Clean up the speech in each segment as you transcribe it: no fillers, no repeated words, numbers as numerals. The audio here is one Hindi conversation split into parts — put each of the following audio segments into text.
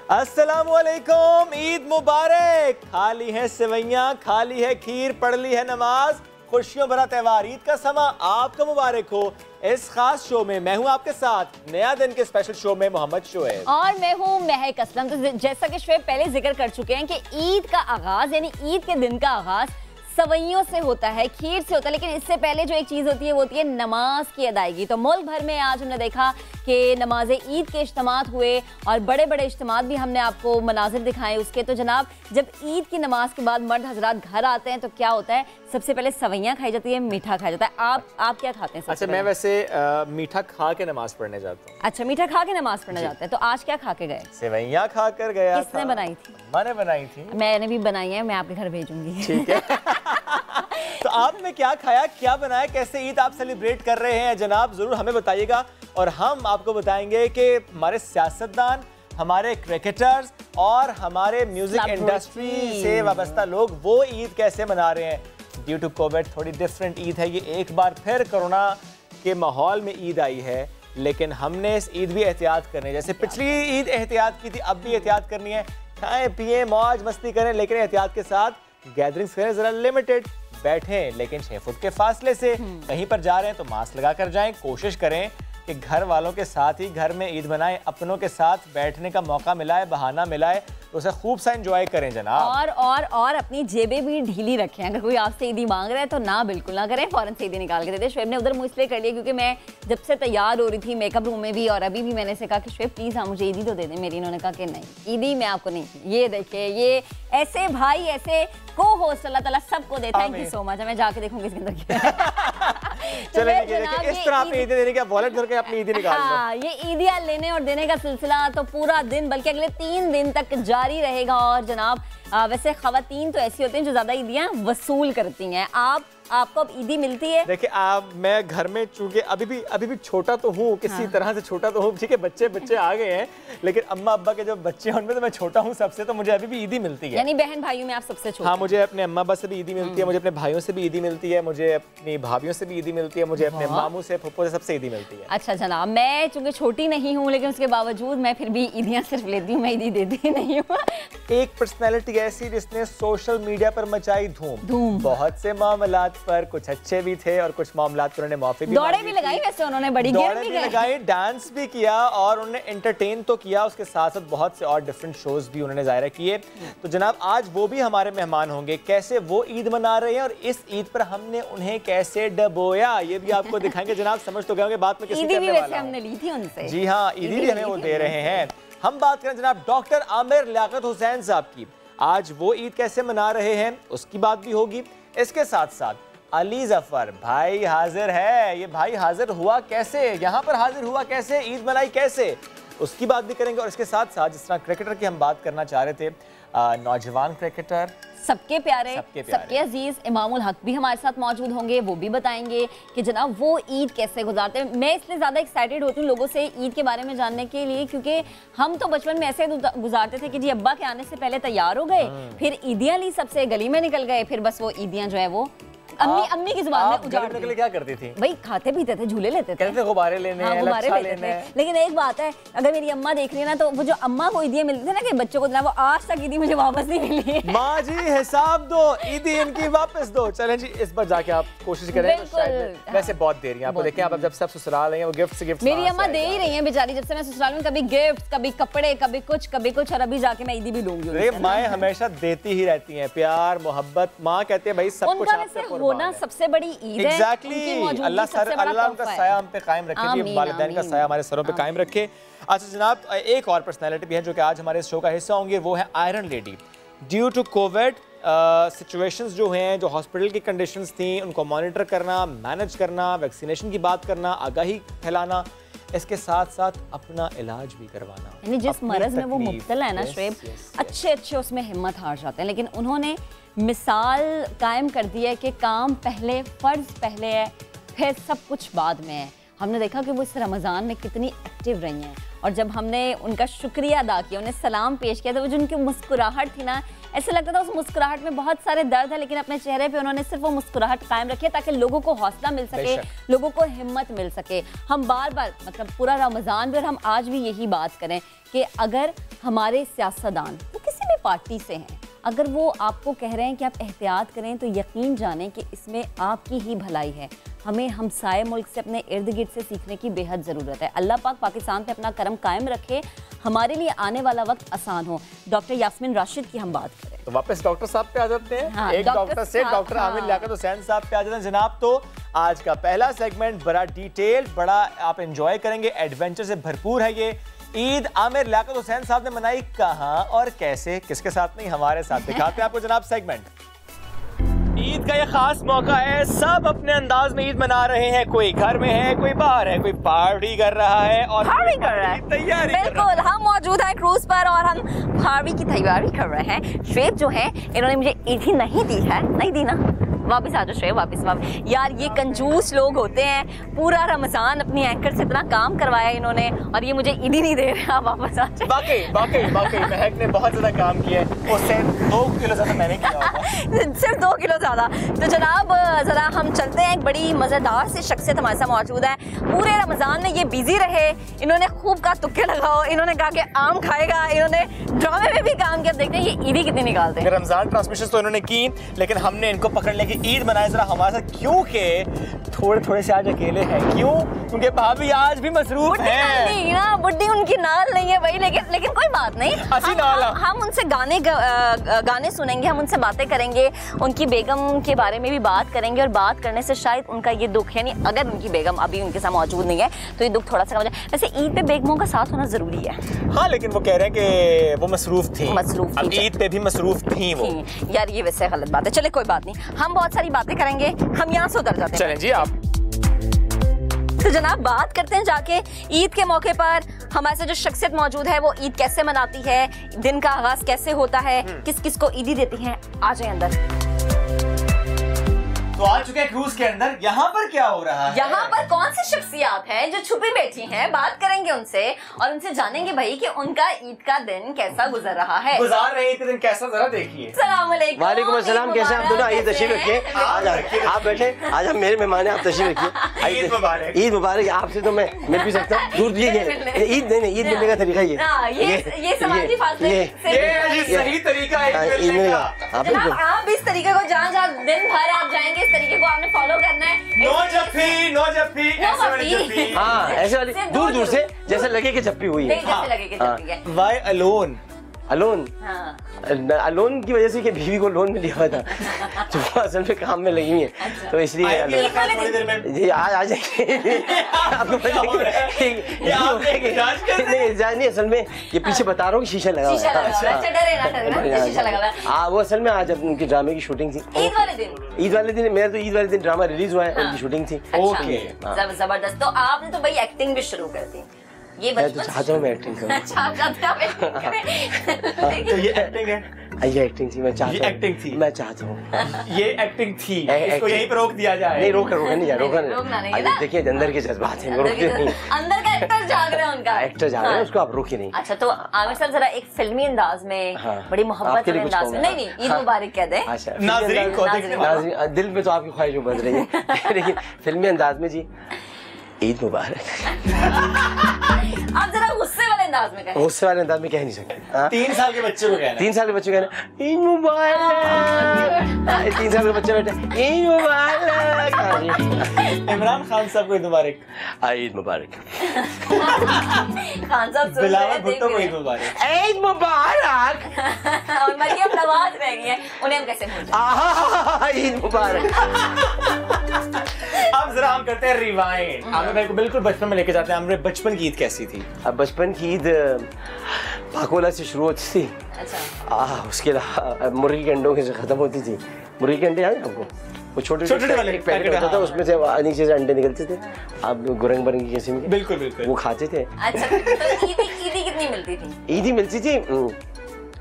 अस्सलामुअलैकुम, ईद मुबारक। खाली है सेवैयाँ, खाली है खीर, पढ़ ली है नमाज, खुशियों भरा त्यौहार ईद का समा आपको मुबारक हो। इस खास शो में मैं हूं आपके साथ, नया दिन के स्पेशल शो में मोहम्मद शोएब और मैं हूं महक असलम। तो जैसा कि शोएब पहले जिक्र कर चुके हैं कि ईद का आगाज यानी ईद के दिन का आगाज सवैयों से होता है, खीर से होता है, लेकिन इससे पहले जो एक चीज़ होती है वो होती है नमाज की अदायगी। तो मुल्क भर में आज हमने देखा कि नमाज ईद के इज्तिमात हुए और बड़े बड़े इज्तिमात भी हमने आपको मनाजिर दिखाए उसके। तो जनाब, जब ईद की नमाज के बाद मर्द हजरात घर आते हैं तो क्या होता है? सबसे पहले सवैयाँ खाई जाती है, मीठा खाया जाता है। आप क्या खाते हैं? अच्छा, मैं वैसे मीठा खा के नमाज पढ़ने जाता हूँ। अच्छा, मीठा खा के नमाज पढ़ने जाते हैं। तो आज क्या खा के गए? सेवैयाँ खा कर गया। किसने बनाई थी? मैंने बनाई थी। मैंने भी बनाई है, मैं आपके घर भेजूंगी। ठीक है। तो आपने क्या खाया, क्या बनाया, कैसे ईद आप सेलिब्रेट कर रहे हैं जनाब, जरूर हमें बताइएगा। और हम आपको बताएंगे कि हमारे सियासतदान, हमारे क्रिकेटर्स और हमारे म्यूजिक इंडस्ट्री से वाबस्ता लोग वो ईद कैसे मना रहे हैं। ड्यू टू कोविड थोड़ी डिफरेंट ईद है ये, एक बार फिर कोरोना के माहौल में ईद आई है, लेकिन हमने इस ईद भी एहतियात करनी है। जैसे पिछली ईद एहतियात की थी, अब भी एहतियात करनी है। खाएं पिए मौज मस्ती करें, लेकिन एहतियात के साथ गैदरिंग्स करें जरा लिमिटेड, बैठें लेकिन 6 फुट के फासले से। कहीं पर जा रहे हैं तो मास्क लगा कर जाएं। कोशिश करें कि घर वालों के साथ ही घर में ईद मनाएं, अपनों के साथ बैठने का मौका मिला है, बहाना मिला है तो उसे खूब सा एंजॉय करें जनाब। और अपनी जेबें भी ढीली रखें। अगर कोई आपसे ईदी मांग रहा है तो ना, बिल्कुल ना करें, फौरन से ईदी निकाल के दे दे। शोएब ने उधर मुँह इसलिए कर लिया क्योंकि मैं जब से तैयार हो रही थी मेकअप रूम में भी और अभी भी मैंने से कहा कि शोएब प्लीज़ हाँ मुझे ईदी तो दे दें मेरी। इन्होंने कहा कि नहीं ईदी मैं आपको नहीं। ये देखिए, ये ऐसे भाई, ऐसे को होस्ट अल्लाह ताला सबको दे। Thank you so much. मैं जाके देखूंगी इसके अंदर क्या। चलिए इस तरह आप ईदी देने का वॉलेट करके अपनी ईदी निकाल लो। हाँ, ये ईदियाँ लेने और देने का सिलसिला तो पूरा दिन बल्कि अगले 3 दिन तक जारी रहेगा। और जनाब, वैसे खवातीन तो ऐसी होती हैं जो ज्यादा ईदियाँ वसूल करती हैं। आपको अब ईदी मिलती है? देखिए मैं घर में चूंकि अभी भी छोटा तो हूँ, किसी तरह से छोटा तो हूँ, ठीक है, बच्चे आ गए हैं, लेकिन अम्मा अब्बा के जो बच्चे हैं उनमें तो मैं छोटा हूँ सबसे, तो मुझे अभी भी ईदी मिलती है। यानी बहन भाइयों में आप सबसे छोटे? हाँ, मुझे अपने अम्मा अब्बा से भी ईदी मिलती है, मुझे अपने भाइयों से भी ईदी मिलती है, मुझे अपनी भाभीयों से भी ईदी मिलती है, मुझे अपने मामू से, फुप्पो से, सबसे ईदी मिलती है। अच्छा जनाब, मैं चूंकि छोटी नहीं हूँ लेकिन उसके बावजूद मैं फिर भी ईदियाँ सिर्फ लेती हूँ, मैं ईदी देती नहीं हूँ। एक पर्सनैलिटी ऐसी जिसने सोशल मीडिया पर मचाई धूम, बहुत से मामलात पर, कुछ अच्छे भी थे और कुछ मामलात पर उन्होंने माफी भी दौड़े भी लगाई, वैसे उन्होंने बड़ी गिर भी लगाई, डांस भी किया और उन्होंने एंटरटेन तो किया, उसके साथ साथ बहुत से और डिफरेंट शोज भी उन्होंने जाहिर किए। तो जनाब आज वो भी हमारे मेहमान होंगे, कैसे वो ईद मना रहे हैं और इस ईद पर हमने उन्हें कैसे डबोया ये भी आपको दिखाएंगे। जनाब समझ तो गए होंगे बात में किसी ईदी भी वैसे हमने ली थी उनसे। जी हाँ, ईदी भी हमें वो दे रहे हैं। हम बात करें जनाब डॉक्टर आमिर लियाकत हुसैन साहब की, आज वो ईद कैसे मना रहे हैं उसकी बात भी होगी। इसके साथ साथ अली जफर भाई हाजिर है, ये भाई हाजिर हुआ कैसे, यहाँ पर हाजिर हुआ कैसे, ईद मनाई कैसे, उसकी बात भी करेंगे। और इसके साथ साथ जिस तरह क्रिकेटर की हम बात करना चाह रहे थे, नौजवान क्रिकेटर सबके प्यारे, सबके अजीज इमामुल हक भी हमारे साथ मौजूद होंगे, वो भी बताएंगे कि जनाब वो ईद कैसे गुजारते हैं। मैं इसलिए ज़्यादा एक्साइटेड होती हूँ लोगों से ईद के बारे में जानने के लिए, क्योंकि हम तो बचपन में ऐसे गुजारते थे कि जी अब्बा के आने से पहले तैयार हो गए, फिर ईदियाँ ली, सबसे गली में निकल गए, फिर बस वो ईदियाँ जो है वो अम्मी की जुबान में उजाड़ के लिए क्या करती थी? भाई खाते पीते थे, झूले लेते थे, गुब्बारे लेने, हाँ, गुब्बारे लेते थे। लेकिन एक बात है, अगर मेरी अम्मा देख रही है ना तो वो जो अम्मा को ईदियाँ मिलती थी ना कि बच्चों को देना, वो आज तक ईदी मुझे वापस नहीं मिली। माँ जी हिसाब दो, ईदी इनकी वापस दो। चलें जी, इस बार जाके आप कोशिश करें तो शायद, वैसे बहुत दे रही हैं आपको, देखें आप जब सब ससुराल हैं वो गिफ्ट मेरी अम्मा दे ही रही हैं बेचारी, जब से मैं ससुराल में, कभी गिफ्ट, कभी कपड़े, कभी कुछ, और अभी जाके मैं ईदी भी लूंगी। माएँ हमेशा देती ही रहती हैं प्यार मोहब्बत। माँ कहते हैं भाई सब कुछ आपसे होना सबसे बड़ी ईद है। एग्जैक्टली, अल्लाह उनका साया हम पे कायम रखे, वालिदैन का साया हमारे सरों पे कायम रखे। अच्छा जनाब, एक और पर्सनैलिटी भी है जो कि आज हमारे शो का हिस्सा होंगे, वो है iron lady. Due to Covid situations जो हैं, जो हॉस्पिटल की कंडीशंस थी, उनको मॉनिटर करना, मैनेज करना, वैक्सीनेशन की बात करना, आगाही फैलाना, इसके साथ साथ अपना इलाज भी करवाना, यानी जिस मरज में वो मुब्तला है ना शोएब, अच्छे उसमें हिम्मत हार जाते हैं, लेकिन उन्होंने मिसाल कायम कर दी है कि काम पहले, फ़र्ज़ पहले है, फिर सब कुछ बाद में है। हमने देखा कि वो इस रमज़ान में कितनी एक्टिव रही हैं, और जब हमने उनका शुक्रिया अदा किया, उन्हें सलाम पेश किया, तो वो जो उनकी मुस्कुराहट थी ना, ऐसे लगता था उस मुस्कुराहट में बहुत सारे दर्द है, लेकिन अपने चेहरे पे उन्होंने सिर्फ वो मुस्कुराहट कायम रखी है ताकि लोगों को हौसला मिल सके, लोगों को हिम्मत मिल सके। हम बार बार, मतलब पूरा रमज़ान भी और हम आज भी यही बात करें कि अगर हमारे सियासतदान वो किसी भी पार्टी से हैं, अगर वो आपको कह रहे हैं कि आप एहतियात करें तो यकीन जानें कि इसमें आपकी ही भलाई है। हमें हमसाये मुल्क से, अपने इर्द गिर्द से सीखने की बेहद ज़रूरत है। अल्लाह पाक पाकिस्तान पे अपना करम कायम रखे, हमारे लिए आने वाला वक्त आसान हो। डॉक्टर यास्मीन राशिद की हम बात करें तो वापस डॉक्टर साहब पे आ जाते हैं। हाँ, एक डॉक्टर से डॉक्टर आमिर लियाकत हुसैन साहब पे आ जाते हैं जनाब। तो आज का पहला सेगमेंट बड़ा डिटेल, बड़ा आप एंजॉय करेंगे, एडवेंचर से भरपूर है ये। ईद आमिर लियाकत हुसैन साहब ने मनाई कहाँ और कैसे, किसके साथ नहीं, हमारे साथ। दिखाते हैं आपको जनाब सेगमेंट। ईद का ये खास मौका है, सब अपने अंदाज में ईद मना रहे हैं। कोई घर में है, कोई बाहर है, कोई पार्टी कर रहा है और पार्टी कर रहा है, तैयारी बिल्कुल। हम मौजूद हैं क्रूज पर और हम पार्टी की तैयारी कर रहे हैं। श्वेब जो है इन्होंने मुझे ईद ही नहीं दी है, नहीं दी ना, वापस आ जाओ श्वेब, वापस। यार ये कंजूस लोग होते हैं, पूरा रमजान अपनी एंकर से इतना काम करवाया इन्होंने और ये मुझे ईद ही नहीं दे रहे। वापस आ जाओ। वाकई महक ने बहुत ज्यादा काम किया है, उससे 2 किलो ज्यादा मैंने किया होगा। सिर्फ 2 किलो ज्यादा। तो जनाब जरा हम चलते हैं, एक बड़ी मजेदार सी शख्सियत हमारे साथ मौजूद है। पूरे रमजान में ये बिजी रहे, इन्होंने खूब का तुक्के लगाओ, इन्होंने कहा कि आम खाएगा, इन्होंने ड्रामे में भी काम किया। देखते हैं ये ईदी कितनी निकालते हैं। रमजान ट्रांसमिशन तो इन्होंने की, लेकिन हमने इनको पकड़ लिया कि ईद मनाए जरा हमारे साथ, क्योंकि थोड़े से आज अकेले हैं। क्यों? क्योंकि भाभी आज भी मसरूफ हैं ना, बुड्ढी उनकी नाल नहीं है भाई, लेकिन कोई बात नहीं। हम उनसे गाने सुनेंगे, हम उनसे बातें करेंगे, उनकी बेगम के बारे में भी बात करेंगे और बात करने से शायद उनका ये दुख, यानी अगर उनकी बेगम अभी उनके साथ मौजूद नहीं है तो ये दुख थोड़ा सा कम हो जाए। वैसे ईद पे बेगमों का साथ होना जरूरी है। हाँ, लेकिन वो कह रहे हैं कि वो मसरूफ थी। अब ईद पे भी मसरूफ थी वो। यार ये वैसे गलत बात है, चले कोई बात नहीं, हम बहुत सारी बातें करेंगे, हम यहाँ से उतर जाते हैं। चलें जी आप। तो जनाब बात करते हैं जाके ईद के मौके पर हमारे साथ जो शख्सियत मौजूद है वो ईद कैसे मनाती है, दिन का आगाज कैसे होता है, किस किस को ईदी देती हैं। आ जाए अंदर। तो आ चुके हैं क्रूज के अंदर। यहाँ पर क्या हो रहा है? यहाँ पर कौन सी शख्सियात हैं जो छुपी बैठी हैं, बात करेंगे उनसे और उनसे जानेंगे भाई कि उनका ईद का दिन कैसा गुजर रहा है। गुजार रहे ईद का दिन कैसा, जरा देखिए। अस्सलामुअलैकुम। वालेकुम अस्सलाम, कैसे आप दोनों? आइए तशरीफ रखिए, आप बैठे। आज हम मेरे मेहमान हैं, आप तशरीफ रखिए। ईद मुबारक। ईद मुबारक। आपसे तो मैं मिल भी सकता हूँ, दूर ईद नहीं, ईद मिलने का तरीका ये समाजी फासले सही तरीका है ईद मिलने का। आप इस तरीके को जहाँ दिन भर आप जाएंगे, इस तरीके को आपने फॉलो करना है। नो जप्पी ऐसे वाली जप्पी। हाँ, ऐसे वाली दूर से जैसे लगे कि जप्पी हुई है। जैसे लगे कि जप्पी है। Why alone? लोन की वजह से कि बीवी को लोन में लिया हुआ था जो असल में काम में लगी हुई है, तो इसलिए जी आ जाएंगे। आपको नहीं, असल में ये पीछे बता रहा हूँ शीशा लगा हुआ है। हाँ, वो असल में आज उनके ड्रामे की शूटिंग थी। ईद वाले दिन मेरा तो ईद वाले दिन ड्रामा रिलीज हुआ है, उनकी शूटिंग थी। ओके, जबरदस्त। तो आपने तो भाई एक्टिंग भी शुरू कर दी। ये बचपन चाहता हूँ मैं एक्टिंग करूँ। तो ये एक्टिंग है। ये एक्टिंग थी, मैं चाहता हूँ। एक्टिंग थी, मैं चाहता हूँ। ये एक्टिंग थी, इसको यहीं पर रोक दिया जाए। नहीं, रोका नहीं। देखिए अंदर के जज्बात हैं, रोकते नहीं। अंदर का एक्टर जाग रहा है, उनका एक्टर जाग रहा है, उसको आप रोके नहीं। अच्छा, तो आमिर साहब जरा एक फिल्मी अंदाज में, बड़ी मोहब्बत वाले अंदाज में, नहीं ईद मुबारक कह दें नाज़रीन को। दिल में तो आपकी ख्वाहिश बज रही है, लेकिन फिल्मी अंदाज में जी ईद मुबारक। आप जरा गुस्से वाले अंदाज में कहें। गुस्से वाले अंदाज में कह नहीं सकते। 3 साल के बच्चे को कहना। 3 साल के बच्चे कहना ईद मुबारक। 3 साल के बच्चे बैठे ईद मुबारक। इमरान खान साहब को ईद मुबारक। ईद मुबारक। खान साहब बिलावल भुट्टो को ईद मुबारक। ईद मुबारक। और मरियम नवाज रह गई है, उन्हें हम कैसे भूल जाएं? ईद मुबारक। अब जरा हम करते हैं रिवाइंड। आमिर भाई को बिल्कुल बचपन में लेके जाते हैं। आमिर बचपन की ईद कैसी थी? अब बचपन की ईद पाकोला से शुरू होती थी। अच्छा। उसके अलावा मुर्गी के अंडों से खत्म होती थी। मुर्गी के अंडे याद है आपको? वो छोटे वाले एक पैकेट होता था, उसमें से नीचे से अंडे निकलते थे। आप गुरंग बरंगी किस्म के, बिल्कुल वो खाते थे। अच्छा, तो ईदी कितनी मिलती थी? ईदी मिलती थी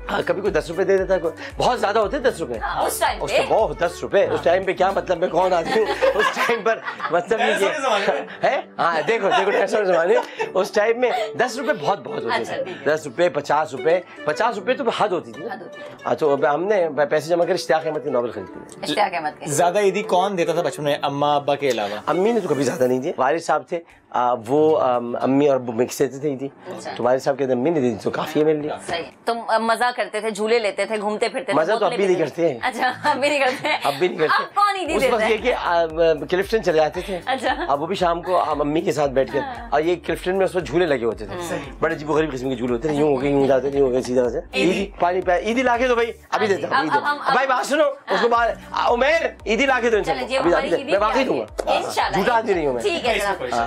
हाँ, कभी कोई 10 रुपए दे देता है, बहुत ज्यादा होते हैं 10 रुपए उस टाइम पे बहुत 10 रुपए उस टाइम पे, क्या मतलब मैं कौन आदमी हूँ उस टाइम पर, मतलब ये है। हाँ देखो देखो जमाने उस टाइम में 10 रुपए बहुत होते थे। 10 रुपए 50 रुपए 50 रुपए तो हद होती थी। हाँ तो हमने पैसे जमा कर इश्तियाक अहमद की नॉवेल खरीदी। ज्यादा ईदी कौन देता था बचपन में, अम्मा अब्बा के अलावा? अम्मी ने तो कभी ज्यादा नहीं दी, वालिद साहब थे वो अम्मी और अब्बू मिक्स देते थे ईदी, तो वालिद साहब कहते अम्मी ने दी तो काफी है मेरे लिए। सही। तुम मजा करते थे, झूले लेते थे, घूमते फिरते थे? मजा तो अब भी नहीं करते हैं। अच्छा अब भी नहीं करते हैं? अब भी नहीं करते। अब कौन ईदी उस वक्त ये कि क्लिफ्टन चले जाते थे। अच्छा। अब वो भी शाम को अम्मी के साथ बैठ कर, और ये क्लिफ्टन में उस वक्त झूले लगे होते थे, बड़े अजीब गरीब किस्म के झूले होते थे, यूं हो गए यूं जाते, यूं हो गए सीधा से। ईदी पानी पे ईदी लाके दो भाई, अभी देता हूं भाई, बात सुनो उसको बाद उमर ईदी लाके दो इनसे, अभी मैं बाकी दूंगा, झूठा आदमी नहीं हूं मैं। ठीक है।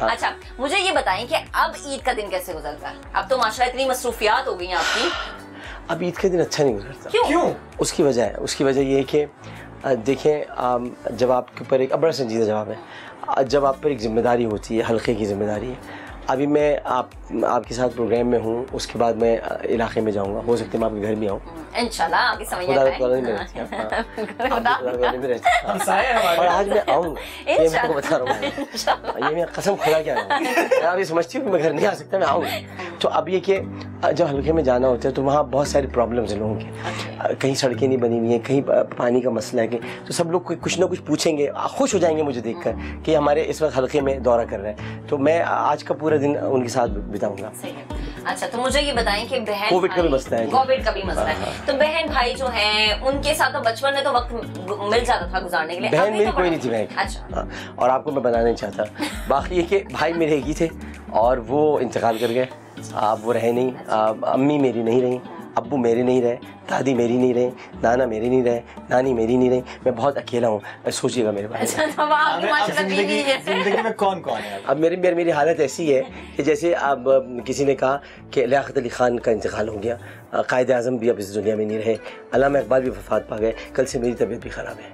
अच्छा मुझे ये बताएं कि अब ईद का दिन कैसे गुजरता है? अब तो माशाल्लाह इतनी मसरूफियात हो गई हैं आपकी। अब ईद का दिन अच्छा नहीं गुजरता। क्यों? उसकी वजह ये है कि देखें, जब आपके ऊपर एक बड़ा संजीदा जवाब है, जब आप पर एक जिम्मेदारी होती है, हल्के की जिम्मेदारी है। अभी मैं आपके साथ प्रोग्राम में हूँ, उसके बाद मैं इलाके में जाऊँगा, हो सकता है मैं आपके घर भी आऊँ इंशाल्लाह। आगे समझ और आज मैं आऊँगा, ये मैं आपको बता रहा हूँ, ये मैं कसम खुदा के आया हूँ। आप ये समझती हूँ कि मैं घर नहीं आ सकता, मैं आऊँगा। तो अब ये कि जब हल्के में जाना होता है तो वहाँ बहुत सारी प्रॉब्लम्स हैं लोगों की, कहीं सड़कें नहीं बनी हुई हैं, कहीं पानी का मसला है, तो सब लोग कुछ ना कुछ पूछेंगे, खुश हो जाएंगे मुझे देखकर कि हमारे इस वक्त हल्के में दौरा कर रहे हैं, तो मैं आज का पूरा दिन उनके साथ बिताऊंगा। अच्छा तो मुझे ये बताएं कि बहन, कोविड का भी मसला है, कोविड का भी मसला है, तो बहन भाई जो हैं उनके साथ तो बचपन में तो वक्त मिल जाता था गुजारने के लिए। बहन मेरी कोई नहीं थी बहन। अच्छा। और आपको मैं बनाना नहीं चाहता, बाकी ये कि भाई मेरे एक ही थे और वो इंतकाल कर गए, अब वो रहे नहीं। अम्मी मेरी नहीं रही, अब्बू मेरे नहीं रहे, दादी मेरी नहीं रहे, नाना मेरी नहीं रहे, नानी मेरी नहीं रही, मैं बहुत अकेला हूँ। सोचिएगा मेरे बारे में। जिंदगी में कौन कौन है? अब मेरी हालत ऐसी है कि जैसे अब किसी ने कहा कि लियाकत अली खान का इंतकाल हो गया, कायद आज़म भी अब इस दुनिया में नहीं रहे, अल्लामा इकबाल भी वफात पा गए, कल से मेरी तबीयत भी ख़राब है।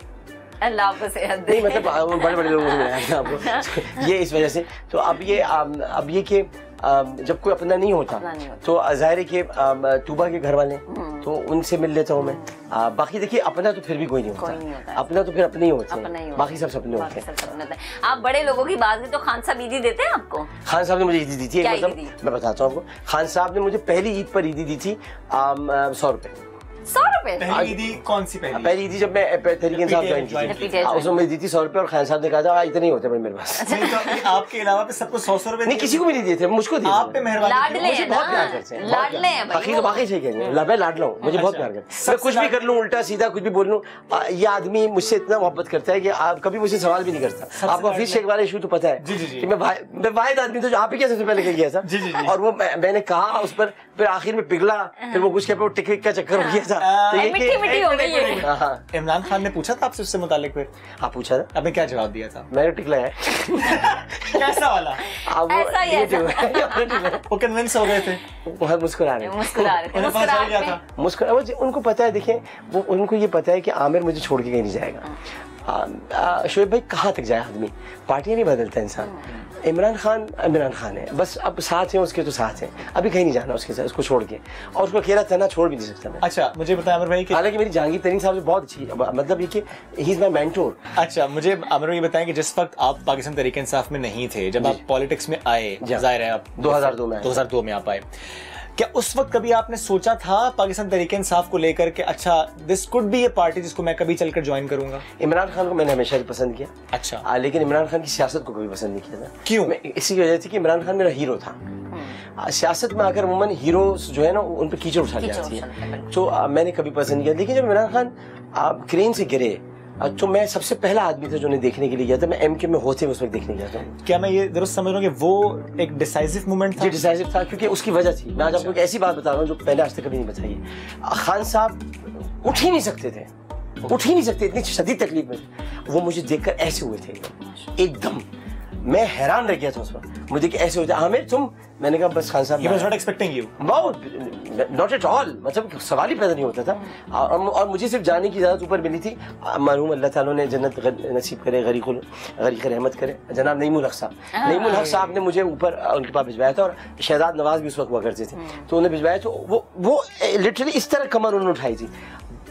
अल्लाह आपको सेहत दे। नहीं मतलब बड़े लोगों को मिलाया आपको ये इस वजह से। तो अब ये कि जब कोई अपना नहीं होता तो ज़ाहिर है कि तूबा के घर वाले तो उनसे मिल लेता हूँ मैं। बाकी देखिए अपना तो फिर भी कोई नहीं होता, अपना तो फिर अपने ही होते हैं, बाकी सब सपने होते हैं। आप बड़े लोगों की बात तो खान साहब ईदी देते हैं आपको? खान साहब ने मुझे ईदी दी थी, मतलब मैं बताता हूँ आपको, खान साहब ने मुझे पहली ईद पर ईदी दी थी 100 रुपए। 100 रुपए? पहली ईदी कौन सी पहली ईदी जब मैं तहरीक इंसाफ ज्वाइन की थी, उसमें मुझे दी थी 100 रुपए, और खान साहब ने कहा था इतने ही होते भाई मेरे पास। आपके अलावा पे सबको 100 रुपए नहीं, किसी को भी नहीं दिए थे, मुझको दिए। आप पे मेहरबानी, लाडले हैं, बहुत प्यार करते हैं, लाडले हैं बाकी तो बाकी सही कहेंगे, मैं लाडला हूँ, मुझे बहुत प्यार करते हैं। मैं कुछ भी कर लूँ उल्टा सीधा कुछ भी बोल लूँ, ये आदमी मुझसे इतना मोहब्बत करता है कि आप कभी मुझसे सवाल भी नहीं करता। आपको हफीज शेख वाला इशू तो पता है कि मैं वाहिद आदमी तो आप ही क्या सबसे पहले गया था, और वो मैंने कहा उस पर, फिर आखिर में पिघला, फिर वो कुछ के टिकट का चक्कर हो गया था। तो ये हो गई है। इमरान खान ने पूछा था आपसे उससे मुतालिक फिर? हाँ पूछा था। आपने क्या जवाब दिया था? मैंने टिकला है। कैसा वाला? वो कन्विंस हो गए थे, बहुत मुस्कुरा रहे थे। उनको पता है, देखें वो उनको ये पता है कि आमिर मुझे छोड़ के कहीं नहीं जाएगा। शोएब भाई कहाँ तक जाए आदमी, पार्टियां नहीं बदलता इंसान। इमरान खान है, बस अब साथ हैं उसके तो साथ हैं, अभी कहीं नहीं जाना उसके साथ, उसको छोड़ के, और उसको अकेला तना छोड़ भी नहीं सकता मैं। अच्छा मुझे बताया आमिर भाई कि हालांकि मेरी जहांगीर तरीन साहब से बहुत अच्छी, मतलब ये कि ही इज माय मेंटोर। अच्छा मुझे आमिर भाई ये बताएं कि जिस वक्त आप पाकिस्तान तहरीक इंसाफ में नहीं थे, जब आप पॉलिटिक्स में आए, जाहिर है आप 2002 में आप आए, क्या उस वक्त कभी आपने सोचा था पाकिस्तान तहरीक इंसाफ को लेकर के अच्छा this could be A party जिसको मैं कभी चलकर ज्वाइन करूंगा? इमरान खान को मैंने हमेशा ही पसंद किया। अच्छा। लेकिन इमरान खान की सियासत को कभी पसंद नहीं किया था। क्यों? इसी वजह से कि इमरान खान मेरा हीरो था। सियासत में आकर अमूमन हीरो जो है ना उन पर कीचड़ उछाली जाती है, तो मैंने कभी पसंद नहीं किया। लेकिन जब इमरान खान क्रेन से गिरे तो मैं सबसे पहला आदमी था जो उन्हें देखने के लिए गया था। मैं एमके में होते हुए उस वक्त देखने गया था। क्या मैं ये दुरुस्त समझ रहा हूँ कि वो एक डिसाइसिव मोमेंट था? डिसाइसिव था क्योंकि उसकी वजह थी। मैं आज आपको एक ऐसी बात बता रहा हूँ जो पहले आज तक कभी नहीं बताई है। खान साहब उठ ही नहीं सकते थे, इतनी शदीद तकलीफ में वो मुझे देखकर ऐसे हुए थे एकदम। मैं हैरान रह गया था उस वक्त, मुझे कि ऐसे होता है आमिर तुम, मैंने कहा बस खान साहब, He was not expecting you. Not at all, मतलब सवाल ही पैदा नहीं होता था। और मुझे सिर्फ जाने की इजाज़त ऊपर मिली थी, मरहूम अल्लाह ताला ने जन्नत नसीब करे, गरीक़ रहमत करे, जनाब नईमुल हक साहब, नईमुल हक साहब ने मुझे ऊपर उनके पास भिजवाया था, और शहजाद नवाज भी उस वक्त हुआ करते थे, तो उन्हें भिजवाया, तो वो लिटरली इस तरह कमर उन्होंने उठाई थी।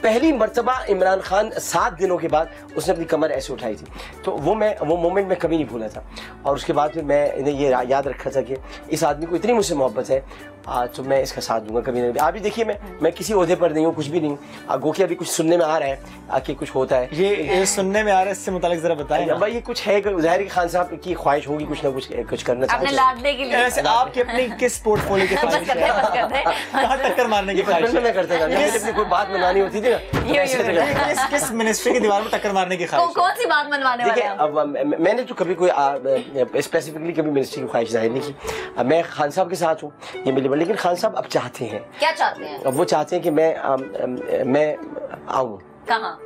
पहली मर्तबा इमरान खान 7 दिनों के बाद उसने अपनी कमर ऐसे उठाई थी, तो वो मोमेंट मैं कभी नहीं भूला था। और उसके बाद फिर मैं इन्हें ये याद रखा था कि इस आदमी को इतनी मुझसे मोहब्बत है, तो मैं इसका साथ दूंगा कभी नहीं। आप भी देखिए, मैं किसी ओहदे पर नहीं हूँ, कुछ भी नहीं हूँ। गो के अभी कुछ सुनने में आ रहा है कि कुछ होता है, ये सुनने में आ रहा है, इससे मुतालिक जरा बताएं। भाई ये कुछ है, ज़ाहिर खान साहब की ख्वाहिश होगी कुछ ना कुछ करना चाहते। आपकी अपनी किस पोर्टफोलियो की ख्वाहिश है? टक्कर मारने की ख्वाहिश मैं करता था, अपनी कोई बात मनवानी होती थी ना, किस मिनिस्ट्री की दीवार में टक्कर मारने की ख्वाहिश? कौन सी बात मनवाने वाले हैं? अब मैंने तो कभी कोई स्पेसिफिकली कभी मिनिस्ट्री की ख्वाहिश जाहिर नहीं की। मैं खान साहब के साथ हूँ, ये मिली, लेकिन खान साहब अब चाहते हैं, क्या चाहते हैं? अब वो चाहते हैं कि मैं आऊँ कहाँ?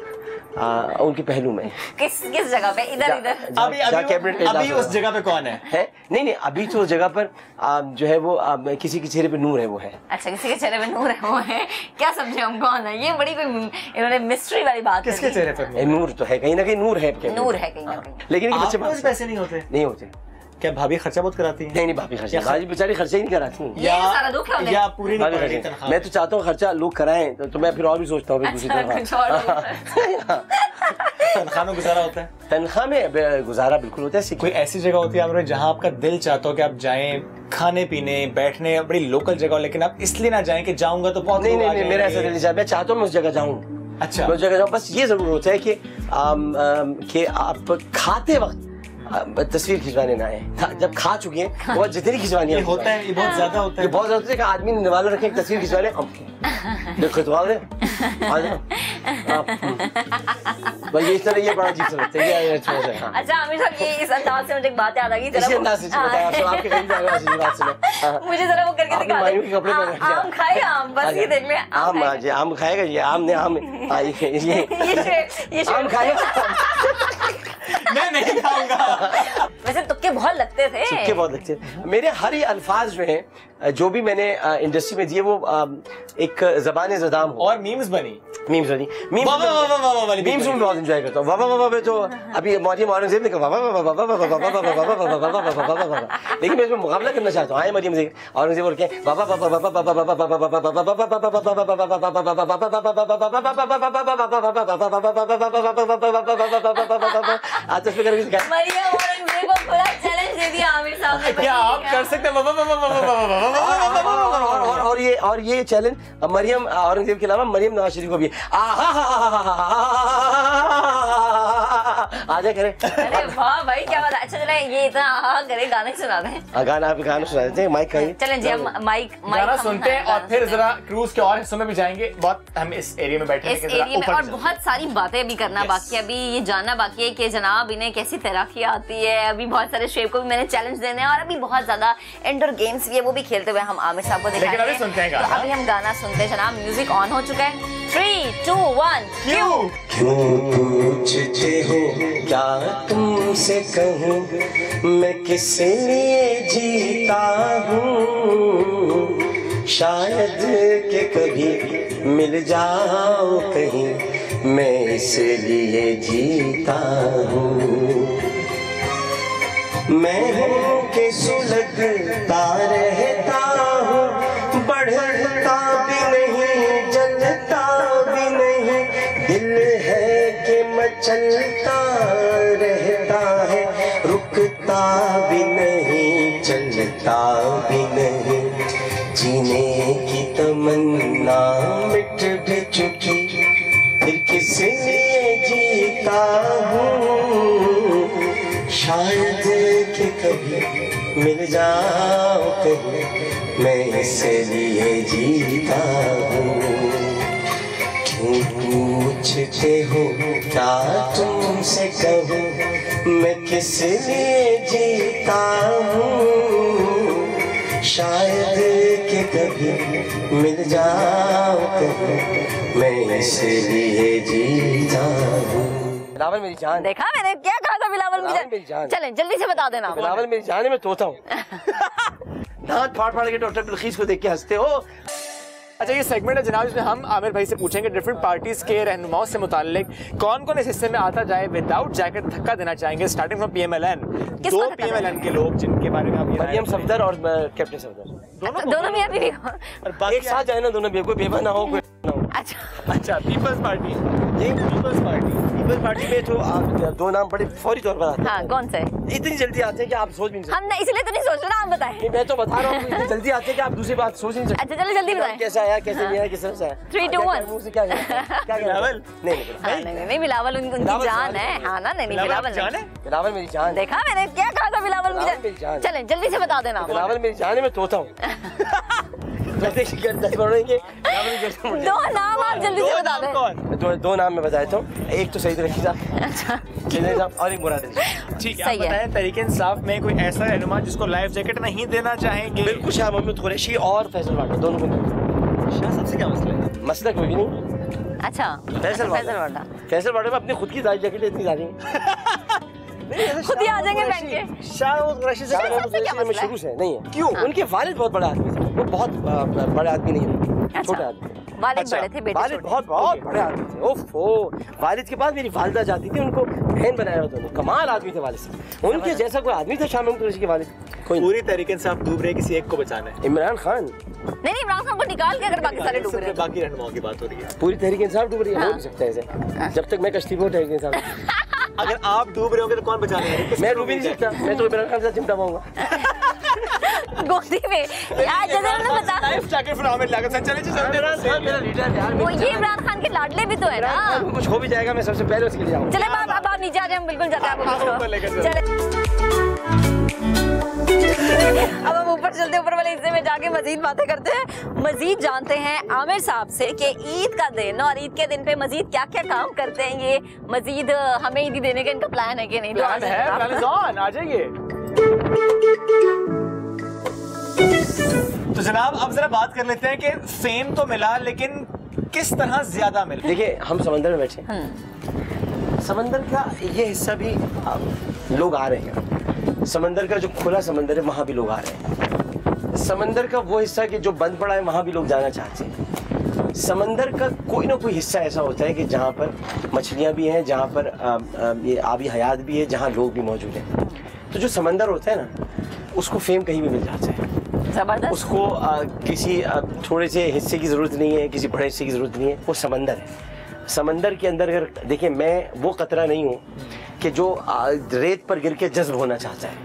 उनके पहलू में। किस जगह पे? इधर अभी उस जगह पे कौन है? नहीं अभी तो उस जगह पर जो है वो किसी के चेहरे पे नूर है, वो है। अच्छा, किसी के चेहरे पे नूर है, वो है। क्या समझे हम कौन है? ये बड़ी कोई इन्होंने मिस्ट्री वाली बात। किसके चेहरे पे नूर तो है, कहीं ना कहीं नूर है, कहीं ना कहीं। लेकिन आपके पास पैसे नहीं होते? क्या भाभी खर्चा बहुत कराती हैं? नहीं भाभी खर्चा, भाभी बेचारी खर्चा ही नहीं कराती हैं। ये सारा दुख है या पूरी नहीं कराती तनख्वाह? मैं तो चाहता हूँ खर्चा लोग कराएं, तो मैं फिर और भी सोचता हूँ दूसरी तरफ। तनख्वाह में गुजारा होता है? तनख्वाह में गुजारा बिल्कुल होता है। कोई ऐसी जगह होती है जहाँ आपका दिल चाहता हो कि आप जाएं, खाने पीने बैठने, बड़ी लोकल जगह हो, लेकिन आप इसलिए ना जाएं कि जाऊंगा तो बहुत नहीं, मेरा ऐसा दिल नहीं चाहता, मैं चाहता हूँ मैं उस जगह जाऊँ। अच्छा, मैं उस जगह जाऊँ, बस ये जरूर होता है कि आप खाते वक्त तस्वीर खिंचवाने ना आए, जब खा चुके हैं वो जितनी खिंचवानी है होता है, ये बहुत ज्यादा होता है। ये बहुत ज्यादा होता है कि आदमी निवाला रखे तस्वीर खिंचवाने, खिंचवा दे भाई, इस तरह ये बड़ा अजीब सा लगता है। अच्छा आमिर साहब, ये इस अंदाज से मुझे एक बात याद आ गई, इसी अंदाज से आपके कहीं बात सुनो, मुझे जरा वो करके दिखा दे। आम खाएगा, आम बस ये देख ले, आम खाएगा, ये आम ने आम ये आम खाएगा, मैं नहीं खाऊंगा। वैसे तुक्के बहुत लगते थे, तुक्के बहुत लगते थे मेरे। हर ही अल्फाज जो हैं जो भी मैंने इंडस्ट्री में दिए वो एक ज़बान ज़दाम हो। और मीम्स बनी, मीम्स में बहुत एंजॉय करता हूँ। वाह वाह तो अभी मरियम औरंगजेब ने कहा वाह वाह, लेकिन मैं इसमें मुकाबला करना चाहता हूँ। आए मरियम औरंगजेब और क्या आज इस पे करके मरियम औरंगजेब को पूरा चैलेंज दे दिया आमिर साहब ने। क्या आप कर सकते हैं? और ये चैलेंज मरियम औरंगजेब के अलावा मरियम नवाज शरीफ को भी आजा करे। अरे वाह भाई, क्या बात है। अच्छा चले, ये इतना आहा करे, गाने सुना दें। गाना सुना देते हैं, माइक का। चलें जी, हम माइक गाना सुनते हैं और फिर जरा क्रूज के और हिस्सों में भी जाएंगे। बहुत हम इस एरिया में बैठे हैं, इस एरिया में, और बहुत सारी बातें भी करना बाकी है। अभी ये जानना बाकी है कि जनाब इन्हें कैसी तैराकी आती है। अभी बहुत सारे शेफ को भी मैंने चैलेंज देने हैं, और अभी बहुत ज्यादा इंडोर गेम्स भी है, वो भी खेलते हुए हम आमिर साहब को दिखाएंगे। तो अभी हम गाना सुनते हैं जनाब। म्यूजिक ऑन हो चुका है। 3, 2, 1 क्यों पूछते हो, क्या तुमसे कहूँ मैं किस लिए जीता हूँ। शायद के कभी मिल जाओ कहीं, मैं इसलिए जीता हूँ। मैं हूँ कि सुलगता रहता हूँ, बढ़ता भी नहीं जलता भी नहीं। दिल है कि मचलता रहता है, रुकता भी नहीं चलता भी नहीं। जीने की तमन्ना मिट भी चुकी, फिर किस लिए जीता हूँ। शायद कि कभी मिल जाओ कहीं, मैं इसलिए जीता हूँ। क्यों पूछते हो, क्या तुमसे कहूँ मैं किस लिए जीता हूँ। शायद कि कभी मिल जाओ कहीं, मैं इसलिए जीता हूँ। बिलावल मेरी जान। देखा मैंने क्या कहा था, बिलावल मेरी जान। चलें जल्दी से बता देना। बिलावल मेरी जान है, मैं तोता हूँ। दांत फाड़ फाड़ के डॉक्टर बिल्किस को देख के हंसते हो। अच्छा, ये सेगमेंट है जनाब, इसमें हम आमिर भाई से पूछेंगे डिफरेंट पार्टीज के रहनुमाओं से मुताल्लिक कौन कौन इस हिस्से में आता जाए विदाउट जैकेट धक्का देना चाहेंगे। स्टार्टिंग फ्रॉम PMLN, 2 PMLN के लोग जिनके बारे में आप ये मरियम सफदर और कैप्टन सफदर दोनों मियां बीवी और एक साथ जाए ना, दोनों कोई बेवा ना हो, कोई ना हो। अच्छा पीपल्स पार्टी, जी पीपल्स पार्टी में जो 2 नाम बड़े फौरी तौर पर आते हैं। हाँ, कौन से? इतनी जल्दी आते हैं कि आप सोच भी नहीं सकते। हम इसलिए तो नहीं सोच रहे, आप बताएं। मैं तो बता रहा हूँ, इतनी जल्दी आते हैं कि आप दूसरी बात सोच नहीं सकते। अच्छा चलो जल्दी बताएं। कैसा आया, कैसे नहीं आया, किस तरह से आया। 3, 2, 1 मुंह से क्या बिलावल? नहीं बिलावल उनकी जान है। हाँ ना, नहीं बिलावल जान है। बिलावल मेरी जान। देखा मैंने क्या कहा था, बिलावल मेरी जान। चलें जल्दी से बता देना। बिलावल मेरी जान है, मैं तोता हूँ। 2 नाम आप जल्दी से बता दें। 2 नाम मैं बताता हूँ, एक तो सईद रशीद साहब और एक मुराद अली। ठीक है, आप बताएं तहरीक इंसाफ में कोई ऐसा रहनुमा जिसको लाइफ जैकेट नहीं देना चाहेंगे। बिल्कुल, शाह मोहम्मद कुरैशी और फैसल वाडा, दोनों को। शाह साहब से क्या मसला है? मसला कोई भी नहीं। अच्छा, फैसल वाडा में अपनी खुद की लाइफ जैकेट इतनी डाली खुद ही आ जाएंगे पहन के। शाह कुरैशी से मैं शुरू से नहीं है। क्यों? उनके वालिद बहुत बड़ा आदमी थे, वो बहुत बड़े आदमी नहीं रहे, छोटे आदमी। वालिद बड़े थे, बेटे वालिद बहुत बड़े आदमी थे। ओफो, वालिद के बाद मेरी वालिदा जाती थी, उनको बहन बनाया हुआ दोनों। कमाल आदमी थे वालिद साहब, उनके जैसा कोई आदमी था शाह मोहम्मद कुरैशी के वालिद। पूरी तरीके से आप डूब रहे, किसी एक को बचाना है। इमरान खान। नहीं इमरान खान को निकाल के, अगर बाकी सारे डूब रहे हैं। बाकी रहनुमाओं की बात हो रही है। पूरी तहरीक इंसाफ डूब रही है, हो नहीं सकता ऐसे। जब तक मैं कश्ती पे तहरीक इंसाफ। अगर आप डूब रहे होंगे तो कौन बचाने वाला? मैं डूब ही नहीं सकता, मैं तो इमरान खान से चिमटा पाऊंगा गोदी में यार। जैसे उन्होंने बता, लाइफ जैकेट फिर हमें लागत से चले इमरान खान मेरा लीडर है यार। वो ये इमरान खान के लाडले भी तो है ना। कुछ हो भी जाएगा, मैं सबसे पहले उसके लिए जाऊंगा। चले अब आप नीचे आ जाए, हम बिल्कुल जाते हैं आपको। चले अब हम ऊपर चलते, ऊपर वाले हिस्से में जाके मजीद बातें करते हैं, मजीद जानते हैं आमिर साहब से कि ईद का दिन और ईद के दिन पे मजीद क्या क्या काम करते हैं। ये मजीद हमें ईदी देने का इनका प्लान है कि नहीं? प्लान है, प्लान इज ऑन, आ जाइए। तो जनाब अब जरा बात कर लेते हैं कि फेम तो मिला, लेकिन किस तरह ज्यादा मिला। देखिए, हम समंदर में बैठे, समंदर का ये हिस्सा भी लोग आ रहे हैं। समंदर का जो खुला समंदर है वहां भी लोग आ रहे हैं। समंदर का वो हिस्सा कि जो बंद पड़ा है वहां भी लोग जाना चाहते हैं। समंदर का कोई ना कोई हिस्सा ऐसा होता है कि जहाँ पर मछलियाँ भी हैं, जहाँ पर ये आबी हयात भी है, जहाँ लोग भी मौजूद हैं। तो जो समंदर होता है ना, उसको फेम कहीं भी मिल जाता है। जबरदस्त। उसको किसी थोड़े से हिस्से की जरूरत नहीं है, किसी बड़े हिस्से की जरूरत नहीं है। वो समंदर है। समंदर के अंदर अगर देखिए, मैं वो कतरा नहीं हूँ कि जो रेत पर गिर के जज्ब होना चाहता है।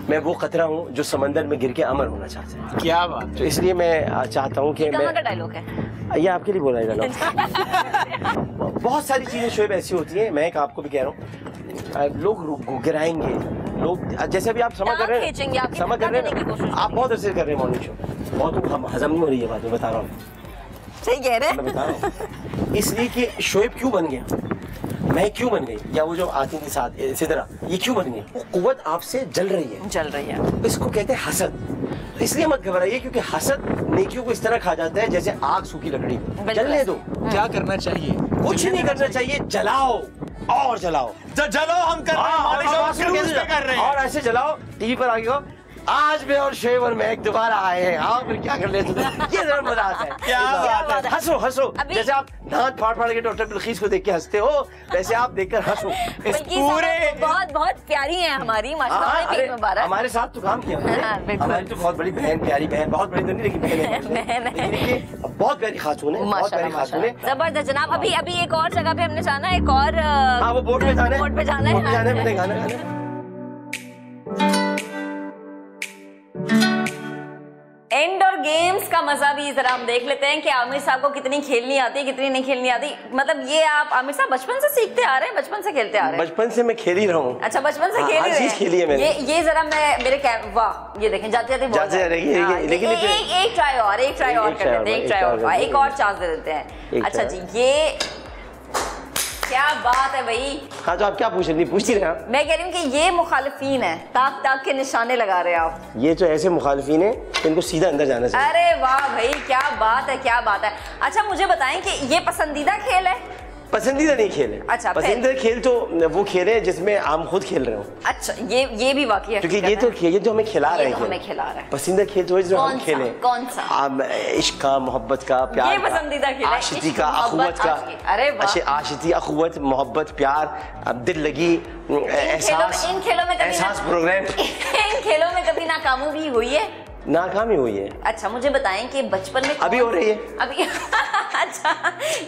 मैं वो कतरा हूँ जो समंदर में गिर के अमर होना चाहता है। क्या बात। तो इसलिए मैं चाहता हूँ कि कहाँ का डायलॉग है ये? आपके लिए बोला है डायलॉग। बहुत सारी चीजें शोएब ऐसी होती हैं, मैं आपको भी कह रहा हूँ, लोग गिराएंगे, लोग जैसे भी आप समझ कर रहे हैं, समझ कर रहे हैं, आप बहुत अर्से कर रहे हैं मॉर्निंग शो, बहुत हजम नहीं हो रही है बात, मैं बता रहा हूँ। सही कह रहे हैं। मैं बता रहा हूँ इसलिए कि शोएब क्यों बन गया, मैं क्यों बन गई, या वो जो आती थी साथ इसी तरह, ये क्यों बन गई? वो कुव्वत आपसे जल रही है, इसको कहते हैं हसद। इसलिए मत घबराइए, क्योंकि हसद नेकियों को इस तरह खा जाता है जैसे आग सूखी लकड़ी को। जलने दो। क्या करना चाहिए? कुछ नहीं करना चाहिए, जलाओ और जलाओ। जलाओ, हम कर रहे हैं और ऐसे जलाओ। टीवी पर आगे हो, आज मैं और शोएब और महक दोबारा आए हैं, हाँ फिर क्या कर लेते थे, ये जरूर मजा आता है। क्या बात है। हंसो हंसो, जैसे आप दांत फाड़ फाड़ के डॉक्टर बिल्किस को देख के हंसते हो, वैसे आप देखकर हंसो। इस पूरे बहुत बहुत प्यारी है हमारी माशाल्लाह। हमारे साथ तो काम किया हमारी तो बहुत बड़ी बहन, प्यारी बहन, बहुत बड़ी तो नहीं लेकिन बहन, बहुत प्यारी खातून है, बहुत प्यारी खातून है। जबरदस्त जनाब। अभी एक और जगह पे हमने जाना है, एक और हाँ वो बोट पे जाना है, बोट पे जाना है, मैंने गाना गाना। इंडोर गेम्स का मजा भी जरा हम देख लेते हैं कि आमिर साहब को कितनी खेलनी आती है, कितनी नहीं खेलनी आती। मतलब ये आप आमिर साहब बचपन से सीखते आ रहे हैं, बचपन से खेलते आ रहे हैं? बचपन से मैं खेल ही रहा हूँ। अच्छा, बचपन से खेल ही रहे हैं। खेली है मैंने। ये जरा मैं मेरे वाह, ये देखें जाते जाते लेकिन एक ट्राई और कर लेते हैं, एक और चांस दे देते हैं। अच्छा जी, ये क्या बात है भाई। हाँ, तो आप क्या पूछ रही, पूछती रहे आप? मैं कह रही हूँ कि ये मुखालिफिन है, ताक ताक के निशाने लगा रहे हैं आप। ये तो ऐसे मुखालिफिन है इनको सीधा अंदर जाना चाहिए। अरे वाह भाई, क्या बात है, क्या बात है। अच्छा मुझे बताएं कि ये पसंदीदा खेल है? पसंदीदा नहीं खेल है। अच्छा, पसंदीदा खेल तो वो खेल है जिसमें हम खुद खेल रहे हो। अच्छा, ये भी वाकई, क्योंकि ये तो हमें खिला रहे हैं, हमें खिला रहे हैं। पसंदीदा खेल तो है जो हम खेले। कौन सा? इश्क का, मोहब्बत का, प्यार ये पसंदीदा खेल है। आशिकी का, अखुवत का। अरे वाह, आशिकी, अखुवत, मोहब्बत, प्यार, दिल लगी, एहसास, इन खेलों में एहसास प्रोग्राम। इन खेलों में कभी नाकामी भी हुई है? नाकामी हुई है। अच्छा, मुझे बताएं कि बचपन में अभी हो रही है अभी अच्छा,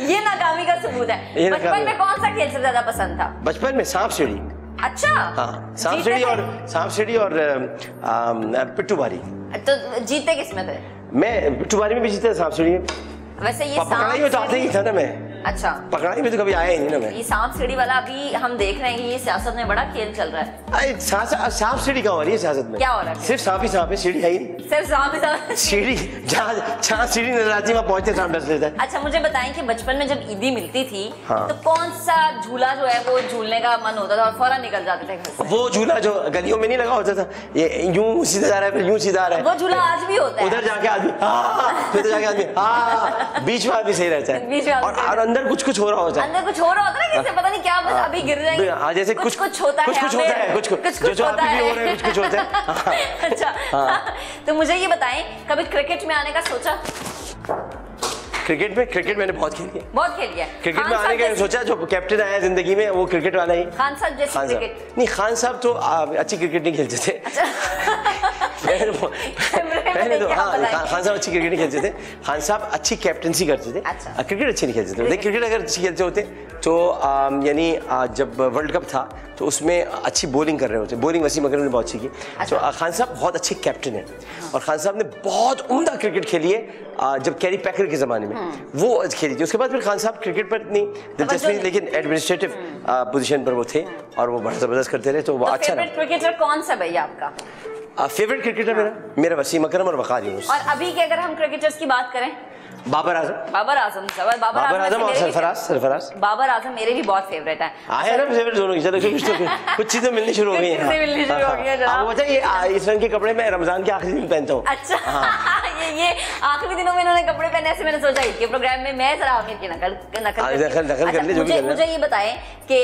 ये नाकामी का सबूत है। बचपन में कौन सा खेल सबसे ज्यादा पसंद था? बचपन में सांप सीढ़ी। अच्छा, हाँ, सांप सीढ़ी और पिट्ठू बारी। तो जीते किस में थे? मैं पिट्ठू बारी में भी जीता, सांप सीढ़ी में। वैसे ये पकड़ाई में तो आते ही था ना मैं। अच्छा, पकड़ाई में तो कभी आया ही नहीं ना मैं। ये सांप सीढ़ी वाला अभी हम देख रहे हैं कि ये सियासत में बड़ा खेल चल रहा है। सांप सीढ़ी कहाँ हो रही है सियासत में? क्या हो रहा है? सिर्फ सांप ही सांप है, सीढ़ी है ही नहीं। सिर्फ सांप ही सांप? सीढ़ी, जहाँ सीढ़ी नजर आती है वहाँ पहुंचते सांप डस लेता है। अच्छा, मुझे बताएं कि बचपन में जब ईदी मिलती थी, हाँ, तो कौन सा झूला जो है वो झूलने का मन होता था और फौरन निकल जाते थे घर से? वो झूला जो गलियों में नहीं लगा होता था, ये यूं सीधा जा रहा है, फिर यूं सीधा आ रहा है। वो झूला आज भी होता है। उधर जाके आदमी फिर जाके आदमी बीच में आदमी सही रहता है, और अंदर कुछ हो रहा होता है। अंदर कुछ हो रहा होता है ना, पता नहीं क्या, बस अभी गिर जाएंगे। हाँ, जैसे कुछ होता है, कुछ जो अभी भी हो रहा है, कुछ होता है। अच्छा, तो मुझे ये बताएं, कभी क्रिकेट में आने का सोचा? क्रिकेट मैंने बहुत खेली है। बहुत खेली है। क्रिकेट में आने का सोचा, जो कैप्टन आया जिंदगी में वो क्रिकेट वाला ही। खान साहब जैसे क्रिकेट? नहीं, खान साहब तो अच्छी क्रिकेट नहीं खेलते थे। पहले तो हाँ, खान साहब अच्छी क्रिकेट नहीं खेलते थे। खान साहब अच्छी कैप्टनसी करते थे। अच्छा। क्रिकेट अच्छी नहीं खेलते थे। क्रिकेट अगर अच्छी खेलते होते तो यानी जब वर्ल्ड कप था तो उसमें अच्छी बॉलिंग कर रहे होते। बॉलिंग वसीम अकरम ने बहुत अच्छी की। तो खान साहब बहुत अच्छे कैप्टन हैं, और खान साहब ने बहुत उम्दा क्रिकेट खेली है जब कैरी पैकर के ज़माने में वो खेली थी। उसके बाद फिर खान साहब क्रिकेट पर इतनी दिलचस्पी, लेकिन एडमिनिस्ट्रेटिव पोजीशन पर वो थे और वो बड़ा ज़बरदस्त करते रहे, तो वो अच्छा रहा। क्रिकेटर कौन सा भैया आपका फेवरेट क्रिकेटर? मेरा वसीम अकरम और वकार यूनुस। और अभी के अगर हम क्रिकेटर्स की बात करें, बाबर आजम और सरफराज। बाबर आजम मेरे भी बहुत फेवरेट है। आए ना फेवरेट दोनों की। चलो कुछ चीजें मिलनी शुरू हो गई हैं। आपको पता है ये इस रंग के कपड़े मैं रमजान के आखिरी दिन पहनता हूँ। अच्छा, ये आखिरी दिनों में इन्होंने कपड़े पहने, ऐसे मैंने सोचा कि प्रोग्राम में मैं जरा आमिर की नकल कर ले। मुझे ये बताएं कि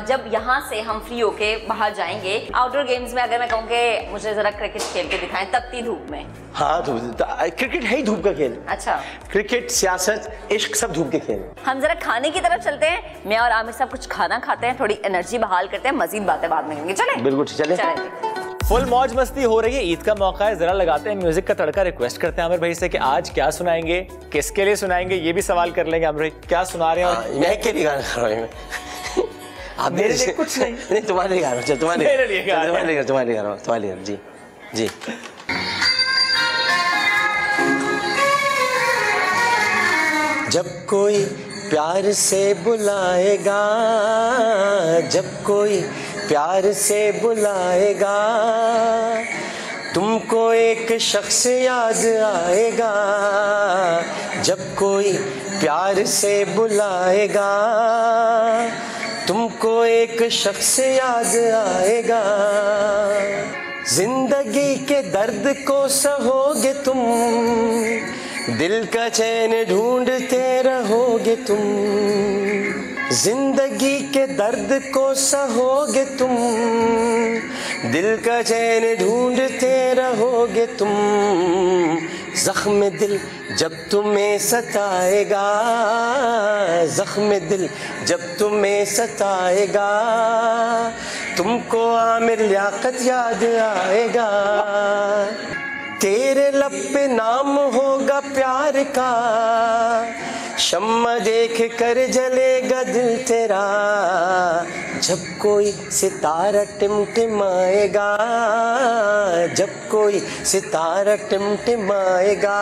जब यहाँ से हम फ्री होके बाहर जाएंगे आउटडोर गेम्स में, अगर मैं कहूँ कि मुझे जरा क्रिकेट खेल के दिखाएं तपती धूप में। हाँ, क्रिकेट है ही धूप का खेल। अच्छा, क्रिकेट, सियासत, इश्क सब धूप के खेल। हम जरा खाने की तरफ चलते हैं। मैं और आमिर साहब कुछ खाना खाते हैं, थोड़ी एनर्जी बहाल करते हैं, मजीद बातें बाद में करेंगे। चलें? बिल्कुल चलें। फुल मौज मस्ती हो रही है, ईद का मौका है, जरा लगाते हैं म्यूजिक का तड़का। रिक्वेस्ट करते हैं आमिर भाई से कि आज क्या सुनाएंगे, किसके लिए सुनाएंगे, ये भी सवाल कर लेंगे। आमिर भाई क्या सुना रहे हैं? मैं के लिए गाना गा रहा हूं। आप मेरे लिए कुछ नहीं, तुम्हारे लिए गा रहा हूं। तुम्हारे लिए जी जी। जब कोई प्यार से बुलाएगा, जब कोई प्यार से बुलाएगा, तुमको एक शख्स याद आएगा। जब कोई प्यार से बुलाएगा, तुमको एक शख्स याद आएगा। जिंदगी के दर्द को सहोगे तुम, दिल का चैन ढूंढते रहोगे तुम। जिंदगी के दर्द को सहोगे तुम, दिल का चैन ढूंढते रहोगे तुम। जख्म दिल जब तुम्हें सताएगा, जख्म दिल जब तुम्हें सताएगा, तुमको आमिर लियाकत याद आएगा। तेरे लब पे नाम होगा प्यार का, शम्मा देख कर जलेगा दिल तेरा। जब कोई सितारा टिमटिमाएगा, जब कोई सितारा टिमटिमाएगा,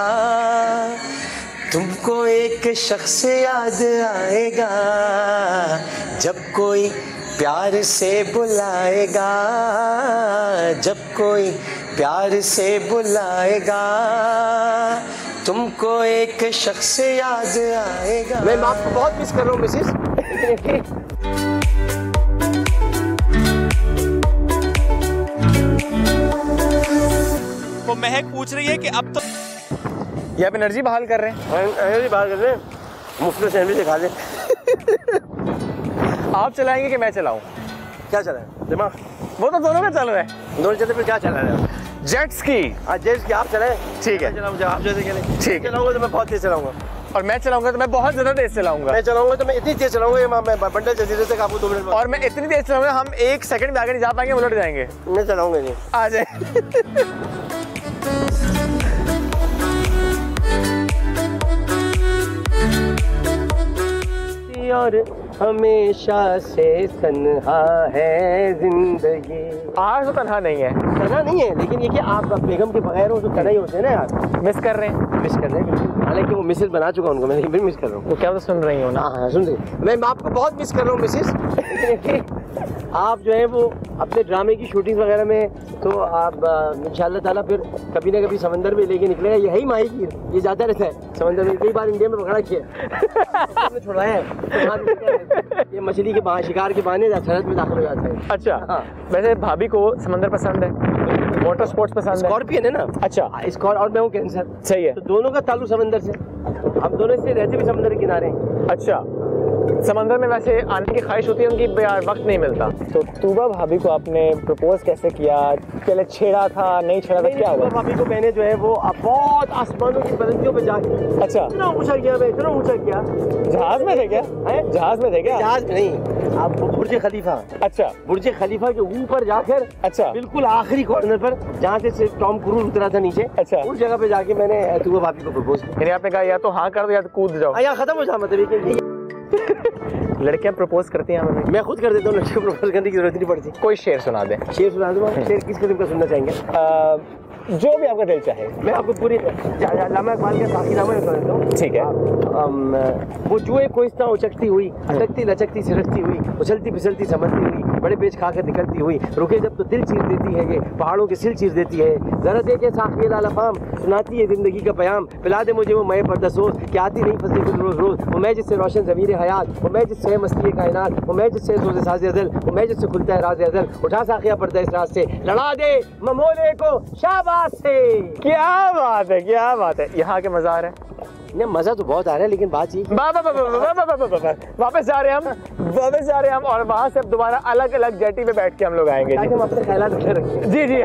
तुमको एक शख्स याद आएगा। जब कोई प्यार से बुलाएगा, जब कोई प्यार से बुलाएगा, तुमको एक शख्स याद आएगा। मैं आपको बहुत मिस कर रहा हूँ मिसेस। वो महक पूछ रही है कि अब तो ये आप एनर्जी बहाल कर रहे हैं। एनर्जी बहाल कर रहे हैं, मुफ्त में सैंडविच खा ले। आप चलाएंगे कि मैं चलाऊं? क्या चला है दिमाग? वो तो दोनों का चल रहा है। दोनों चलते फिर क्या चला रहे हो? Jet ski. जेट की आप चलाएं। ठीक है, चलाऊंगा आप जैसे खेलें। ठीक है। चलाऊंगा तो मैं बहुत तेज चलाऊंगा, और मैं चलाऊंगा तो मैं बहुत ज्यादा तेज चलाऊंगा। मैं चलाऊंगा तो मैं इतनी तेज चलाऊंगा मैं बंडल जजीरे से आपको 2 मिनट में। और मैं इतनी तेज चलाऊंगा हम 1 सेकंड में आगे नहीं जा पाएंगे, उलट जाएंगे। मैं चलाऊंगा नहीं। आ जाए। और हमेशा से तन्हा है जिंदगी। आज तो तन्हा नहीं है। तन्हा नहीं है, लेकिन ये कि आप बेगम के बगैर हो तो तन्हा ही होते हैं ना यार। मिस कर रहे हैं। मिस कर रहे हैं, हालांकि वो मिसेज बना चुका उनको, मैं फिर मिस कर रहा हूँ। तो क्या तो सुन रही हो ना? हाँ सुन रही। मैं आपको बहुत मिस कर रहा हूँ मिसेज। आप जो है वो अपने ड्रामे की शूटिंग वगैरह में तो आप इंशाल्लाह ताला फिर कभी ना कभी समंदर में लेके निकलेगा। यही माही की ये जाता रहता है समंदर में, कई बार इंडिया में पकड़ा किया छोड़ा है तो ये मछली के शिकार के बहाने सरहद में दाखिल हो जाता है। अच्छा हाँ। वैसे भाभी को समंदर पसंद है, वाटर स्पोर्ट्स पसंद है? स्कॉर्पियन है ना। अच्छा। और मैं हूँ कैंसर। सही है। तो दोनों का ताल्लुक समंदर से, हम दोनों से रहते भी समंदर के किनारे। अच्छा, समंदर में वैसे आने की ख्वाहिश होती है उनकी, वक्त नहीं मिलता। तो तूबा भाभी को आपने प्रपोज कैसे किया? पहले छेड़ा था, नहीं छेड़ा था, क्या हुआ? भाभी को मैंने जो है वो बहुत आसमानों की बुलंदियों पे जाके। अच्छा। इतना ऊंचा किया, मैं इतना ऊंचा किया। जहाज में थे क्या? जहाज में थे क्या? जहाज में नहीं, आप बुर्ज खलीफा। अच्छा। बुर्ज खलीफा के ऊपर जाकर, अच्छा, बिल्कुल आखिरी कॉर्नर पर जहाँ से टॉम क्रूज उतरा था नीचे, अच्छा, उस जगह पे जाके मैंने तूबा भाभी को प्रपोज किया। आपने कहा या तो हाँ कर दो या तो कूद जाओ। या खत्म हो जाओ, मतलब लड़कियां प्रपोज करती हैं हमें? मैं खुद कर देता हूँ, लड़कियों को प्रपोज करने की जरूरत नहीं पड़ती। कोई शेर सुना दे। शेर सुना दूँ? शेर किस किस्म का सुनना चाहेंगे? जो भी आपका दिल चाहे। मैं आपको पूरी लामा इकबाल का साखीनामा सुना देता हूँ। ठीक है। वो जुए कोइस्ता उचकती हुई, अटकती लचकती सिरकती हुई, उछलती फिसलती समझती हुई, बड़े पेच खाकर निकलती हुई, रुके जब तो दिल चीर देती है, ये पहाड़ों के सिल चीर देती है। जरा दे के साखी लाल अफाम, सुनाती है जिंदगी का प्याम, पिला दे मुझे वो मय पर्दसोस कि आती नहीं फंसी कुछ रोज रोज। वो मैं जिससे रोशन ज़मीर हयात, वो मैं जिससे है मस्ती कायनात, वो मैं जिससे सोज़े साज़े अज़ल, वो मैं जिससे खुलता है राज़ अज़ल। उठा साखिया पर्दा इस रात से, लड़ा दे ममोले को शाबाश से। क्या बात है, क्या बात है। यहाँ के मजा आ रहा है? नहीं, मजा तो बहुत आ रहा है, लेकिन बात ये वापस जा रहे हैं हम और वहाँ से अब दोबारा अलग अलग जेटी पे बैठ के हम लोग आएंगे। हम अपने ख्यालात रखें। जी जी।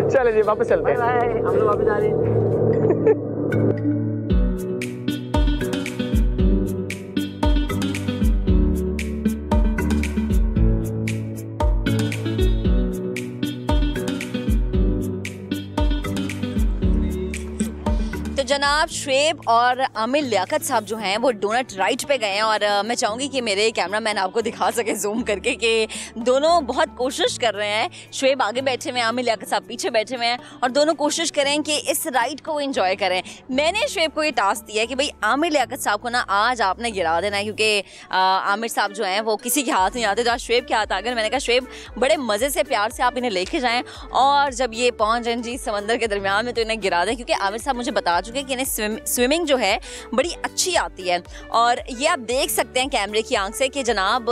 चले जी, वापस चलते हैं। हम लोग वापस आ रहे हैं। जनाब शुएब और आमिर लियाकत साहब जो हैं वो डोनट राइड पे गए हैं और मैं चाहूँगी कि मेरे कैमरामैन आपको दिखा सके जूम करके कि दोनों बहुत कोशिश कर रहे हैं। शुएब आगे बैठे हुए हैं, आमिर लियाकत साहब पीछे बैठे हुए हैं और दोनों कोशिश करें कि इस राइड को एंजॉय करें। मैंने शुएब को ये टास्क दिया है कि भाई आमिर लियाकत साहब को ना आज आपने गिरा देना है, क्योंकि आमिर साहब जो हैं वो किसी के हाथ नहीं आते, तो आज शुएब के हाथ आ गए। मैंने कहा शुएब बड़े मज़े से प्यार से आप इन्हें लेके जाएँ और जब ये पहुँच जाएँ जी समंदर के दरमियान में तो इन्हें गिरा दें, क्योंकि आमिर साहब मुझे बता चुके कि इन्हें स्विमिंग जो है बड़ी अच्छी आती है। और ये आप देख सकते हैं कैमरे की आंख से कि जनाब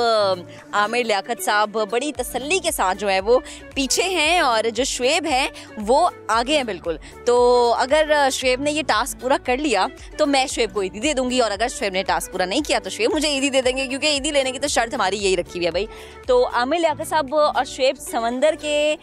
आमिर लियाकत साहब बड़ी तसल्ली के साथ जो है वो पीछे हैं और जो शुएब है वो आगे हैं बिल्कुल। तो अगर शुएब ने ये टास्क पूरा कर लिया तो मैं शुएब को ईदी दे दूंगी और अगर शुएब ने टास्क पूरा नहीं किया तो शुएब मुझे ईदी दे देंगे, क्योंकि ईदी लेने की तो शर्त हमारी यही रखी हुई है भाई। तो आमिर लियाकत साहब और शुएब समंदर के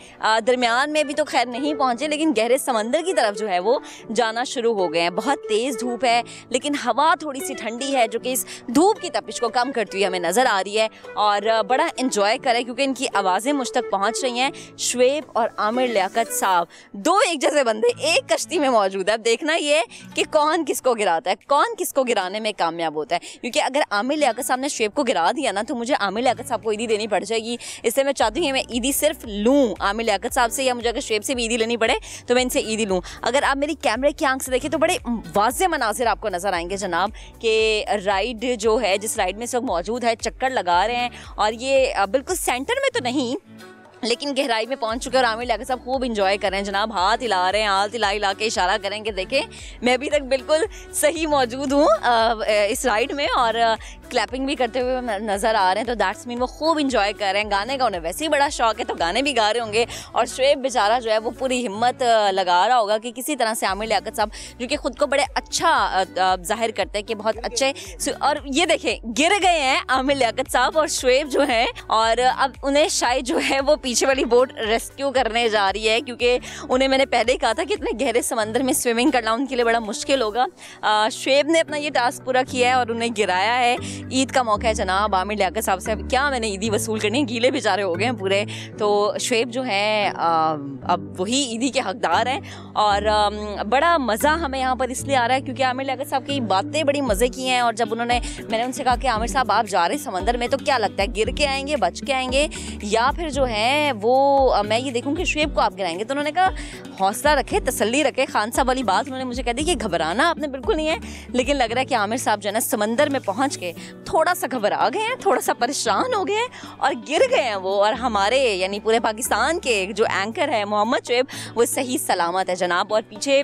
दरमियान में भी तो खैर नहीं पहुँचे, लेकिन गहरे समंदर की तरफ जो है वो जाना शुरू हो गए हैं। बहुत तेज़ धूप है लेकिन हवा थोड़ी सी ठंडी है जो कि इस धूप की तपिश को कम करती हुई हमें नज़र आ रही है और बड़ा एंजॉय करें क्योंकि इनकी आवाज़ें मुझ तक पहुंच रही हैं। शुएब और आमिर लियाकत साहब दो एक जैसे बंदे एक कश्ती में मौजूद है। अब देखना ये कि कौन किसको गिराता है, कौन किसको गिराने में कामयाब होता है, क्योंकि अगर आमिर लियाकत साहब ने शुएब को गिरा दिया ना तो मुझे आमिर लियाकत साहब को ईदी देनी पड़ जाएगी। इससे मैं चाहती हूँ मैं ईदी सिर्फ लूँ आमिर लियाकत साहब से, या मुझे अगर शुएब से भी ईदी लेनी पड़े तो मैं इनसे ईदी लूँ। अगर आप मेरी कैमरे की आंख से देखें तो बड़े वाज़े मनाजिर आपको नज़र आएंगे जनाब कि राइड जो है जिस राइड में सब मौजूद है चक्कर लगा रहे हैं और ये बिल्कुल सेंटर में तो नहीं लेकिन गहराई में पहुंच चुके हैं और आमिर लियाकत साहब खूब इंजॉय कर रहे हैं जनाब। हाथ हिला रहे हैं, हाथ हिला के इशारा करेंगे देखें मैं अभी तक बिल्कुल सही मौजूद हूँ इस राइड में और क्लैपिंग भी करते हुए नजर आ रहे हैं, तो दैट्स मीन वो खूब इंजॉय कर रहे हैं। गाने का उन्हें वैसे ही बड़ा शौक है, तो गाने भी गा रहे होंगे। और शुएब बेचारा जो है वो पूरी हिम्मत लगा रहा होगा कि किसी तरह से आमिर लियाकत साहब जो कि खुद को बड़े अच्छा जाहिर करते हैं कि बहुत अच्छे, और ये देखें गिर गए हैं आमिर लियाकत साहब और शुएब जो है, और अब उन्हें शायद जो है वो पीछे वाली बोट रेस्क्यू करने जा रही है, क्योंकि उन्हें मैंने पहले ही कहा था कि इतने गहरे समंदर में स्विमिंग करना उनके लिए बड़ा मुश्किल होगा। शुएब ने अपना ये टास्क पूरा किया है और उन्हें गिराया है। ईद का मौका है जनाब, आमिर लियाकत साहब से क्या मैंने ईदी वसूल करनी है, गीले बेचारे हो गए हैं पूरे। तो शुएब जो है अब वही ईदी के हकदार हैं, और बड़ा मज़ा हमें यहाँ पर इसलिए आ रहा है क्योंकि आमिर लियाकत साहब की बातें बड़ी मज़े की हैं। और जब मैंने उनसे कहा कि आमिर साहब आप जा रहे हैं समंदर में, तो क्या लगता है गिर के आएंगे, बच के आएंगे, या फिर जो है वो मैं ये देखूँ कि शुएब को आप गिराएंगे? तो उन्होंने कहा हौसला रखे, तसल्ली रखे। खान साहब वाली बात उन्होंने मुझे कह दी कि घबराना आपने बिल्कुल नहीं है, लेकिन लग रहा है कि आमिर साहब जो है ना समंदर में पहुंच के थोड़ा सा घबरा गए हैं, थोड़ा सा परेशान हो गए हैं और गिर गए हैं वो। और हमारे यानी पूरे पाकिस्तान के जो एंकर है मोहम्मद शुएब, वो सही सलामत है जनाब। और पीछे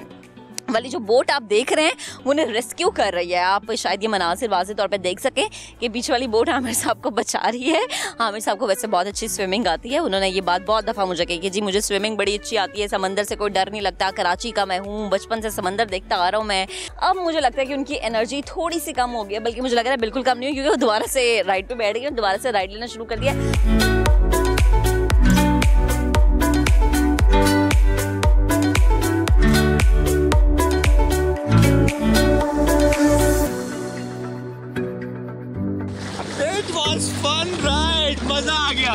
वाली जो बोट आप देख रहे हैं वो उन्हें रेस्क्यू कर रही है। आप शायद ये मनासिर वाज़े तौर पे देख सकें कि पीछे वाली बोट आमिर साहब को बचा रही है। आमिर साहब को वैसे बहुत अच्छी स्विमिंग आती है, उन्होंने ये बात बहुत दफ़ा मुझे कही कि जी मुझे स्विमिंग बड़ी अच्छी आती है, समंदर से कोई डर नहीं लगता, कराची का मैं हूँ, बचपन से समंदर देखता आ रहा हूँ मैं। अब मुझे लगता है कि उनकी एनर्जी थोड़ी सी कम हो गई है, बल्कि मुझे लग रहा है बिल्कुल कम नहीं हुई, क्योंकि वो दोबारा से राइड पर बैठ गई, दोबारा से राइड लेना शुरू कर दिया। मजा आ गया।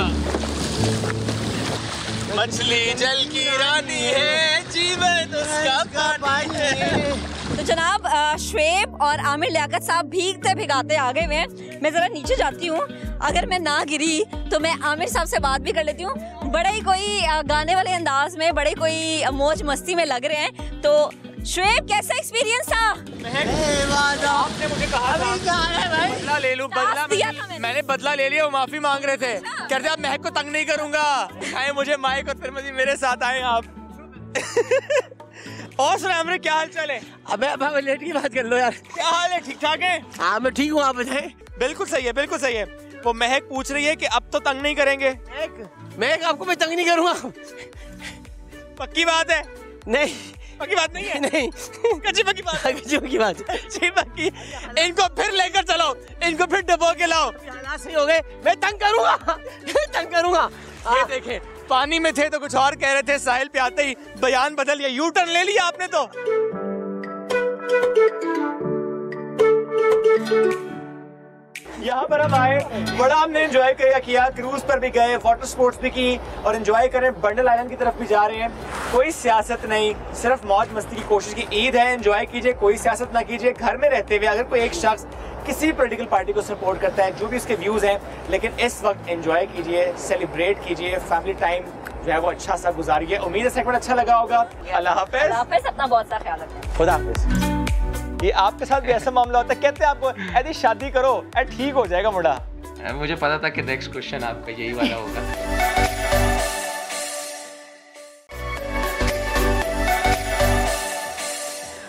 मछली जल की रानी है, जीवन उसका पानी है। तो जनाब शुएब और आमिर लियाकत साहब भीगते भिगाते आ गए हैं। मैं जरा नीचे जाती हूँ, अगर मैं ना गिरी तो मैं आमिर साहब से बात भी कर लेती हूँ। बड़े ही कोई गाने वाले अंदाज में, बड़े कोई मौज मस्ती में लग रहे हैं। तो शुएब कैसा एक्सपीरियंस था? आपने मुझे कहा था बदला ले लूं, बदला मैंने बदला ले लिया, वो माफी मांग रहे थे, कहते आप महक को तंग नहीं करूंगा। आए मुझे माइक और तिरमजी मेरे साथ आए आप। और सुना हमरे क्या हाल चाल है? अबे अब लेट की बात कर लो यार। क्या हाल है, ठीक ठाक है? हाँ मैं ठीक हूँ, आप बताएं। बिल्कुल सही है, बिल्कुल सही है। वो महक पूछ रही है कि अब तो तंग नहीं करेंगे। महक आपको मैं तंग नहीं करूँगा। पक्की बात है? नहीं पक्की बात नहीं है। नहीं कच्ची पक्की बात है। कच्ची पक्की बात है। कच्ची पक्की। इनको फिर लेकर चलो, इनको फिर डबो के लाओ। हालात सही हो गए, मैं तंग करूंगा, तंग करूंगा। ये देखें, पानी में थे तो कुछ और कह रहे थे, साहिल पे आते ही बयान बदल लिया, यू टर्न ले लिया आपने तो। यहाँ पर हम आए, बड़ा हमने एंजॉय किया, क्रूज पर भी गए, वाटर स्पोर्ट्स भी की और एंजॉय करें। बंडल आइलैंड की तरफ भी जा रहे हैं। कोई सियासत नहीं, सिर्फ मौज मस्ती की कोशिश की। ईद है, एंजॉय कीजिए, कोई सियासत ना कीजिए। घर में रहते हुए अगर कोई एक शख्स किसी भी पॉलिटिकल पार्टी को सपोर्ट करता है, जो भी उसके व्यूज हैं, लेकिन इस वक्त एंजॉय कीजिए, सेलिब्रेट कीजिए, फैमिली टाइम जो है वो अच्छा सा गुजारिए। उम्मीद है सेगमेंट अच्छा लगा होगा। अल्लाह हाफिज़। अपना बहुत सा ख्याल रखें। खुदा हाफिज़। ये आपके साथ भी ऐसा मामला होता है, कहते हैं आपको यदि शादी करो ठीक हो जाएगा मुड़ा। मुझे पता था कि नेक्स्ट क्वेश्चन आपका यही वाला होगा।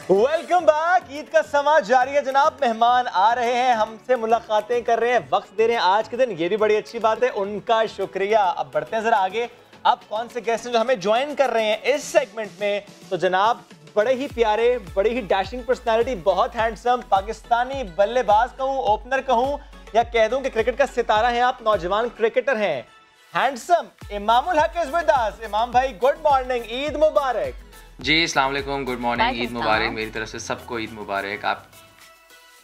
Welcome back. ईद का समा जारी है जनाब, मेहमान आ रहे हैं, हमसे मुलाकातें कर रहे हैं, वक्त दे रहे हैं आज के दिन, ये भी बड़ी अच्छी बात है, उनका शुक्रिया। अब बढ़ते हैं जरा आगे, अब कौन से गेस्ट हैं जो हमें ज्वाइन कर रहे हैं इस सेगमेंट में। तो जनाब बड़े ही प्यारे, बड़े ही डैशिंग पर्सनालिटी, बहुत हैंडसम पाकिस्तानी बल्लेबाज कहूँ, ओपनर कहूँ, या कह दूं कि क्रिकेट का सितारा है आप, नौजवान क्रिकेटर हैं, handsome Imamul Haq is with us. इमाम भाई गुड मॉर्निंग, ईद मुबारक। जी अस्सलाम वालेकुम, गुड मॉर्निंग, ईद मुबारक मेरी तरफ से सबको, ईद मुबारक। आप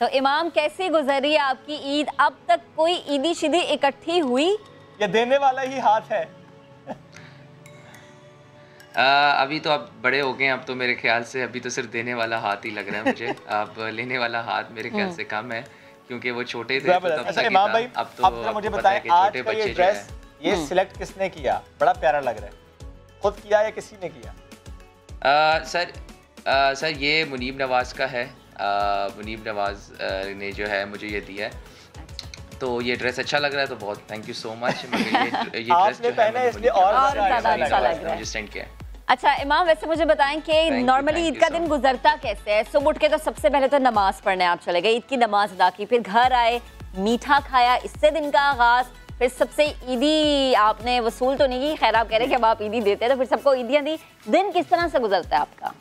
तो इमाम कैसी गुजरी है आपकी ईद? अब तक कोई ईदी शिदी इकट्ठी हुई? ये देने वाला ही हाथ है। अभी तो आप बड़े हो गए, अब तो मेरे ख्याल से अभी तो सिर्फ देने वाला हाथ ही लग रहा है मुझे। अब लेने वाला हाथ मेरे ख्याल से कम है, क्योंकि वो छोटे थे तो तब तक ही था। अब तो मुझे बताएं, आज का ये ड्रेस ये सिलेक्ट किसने किया? बड़ा प्यारा लग रहा है, खुद किया या किसी ने किया? सर ये मुनीब नवाज का है। मुनीब नवाज ने जो है मुझे ये दिया है, तो ये ड्रेस अच्छा लग रहा है, तो बहुत थैंक यू सो मच। ये ड्रेस जो है इसलिए और ज़्यादा अच्छा लग रहा है, मुझे सेंड किया। अच्छा इमाम, वैसे मुझे बताएं कि नॉर्मली ईद का दिन गुजरता कैसे है? सुबह उठ के तो सबसे पहले तो नमाज पढ़ने आप चले गए, ईद की नमाज अदा की, फिर घर आए, मीठा खाया, इससे दिन का आगाज, फिर सबसे ईदी आपने वसूल तो नहीं की, खैर आप कह रहे हैं कि अब आप ईदी देते हैं तो फिर सबको ईदियाँ दी, दिन किस तरह से गुजरता है आपका?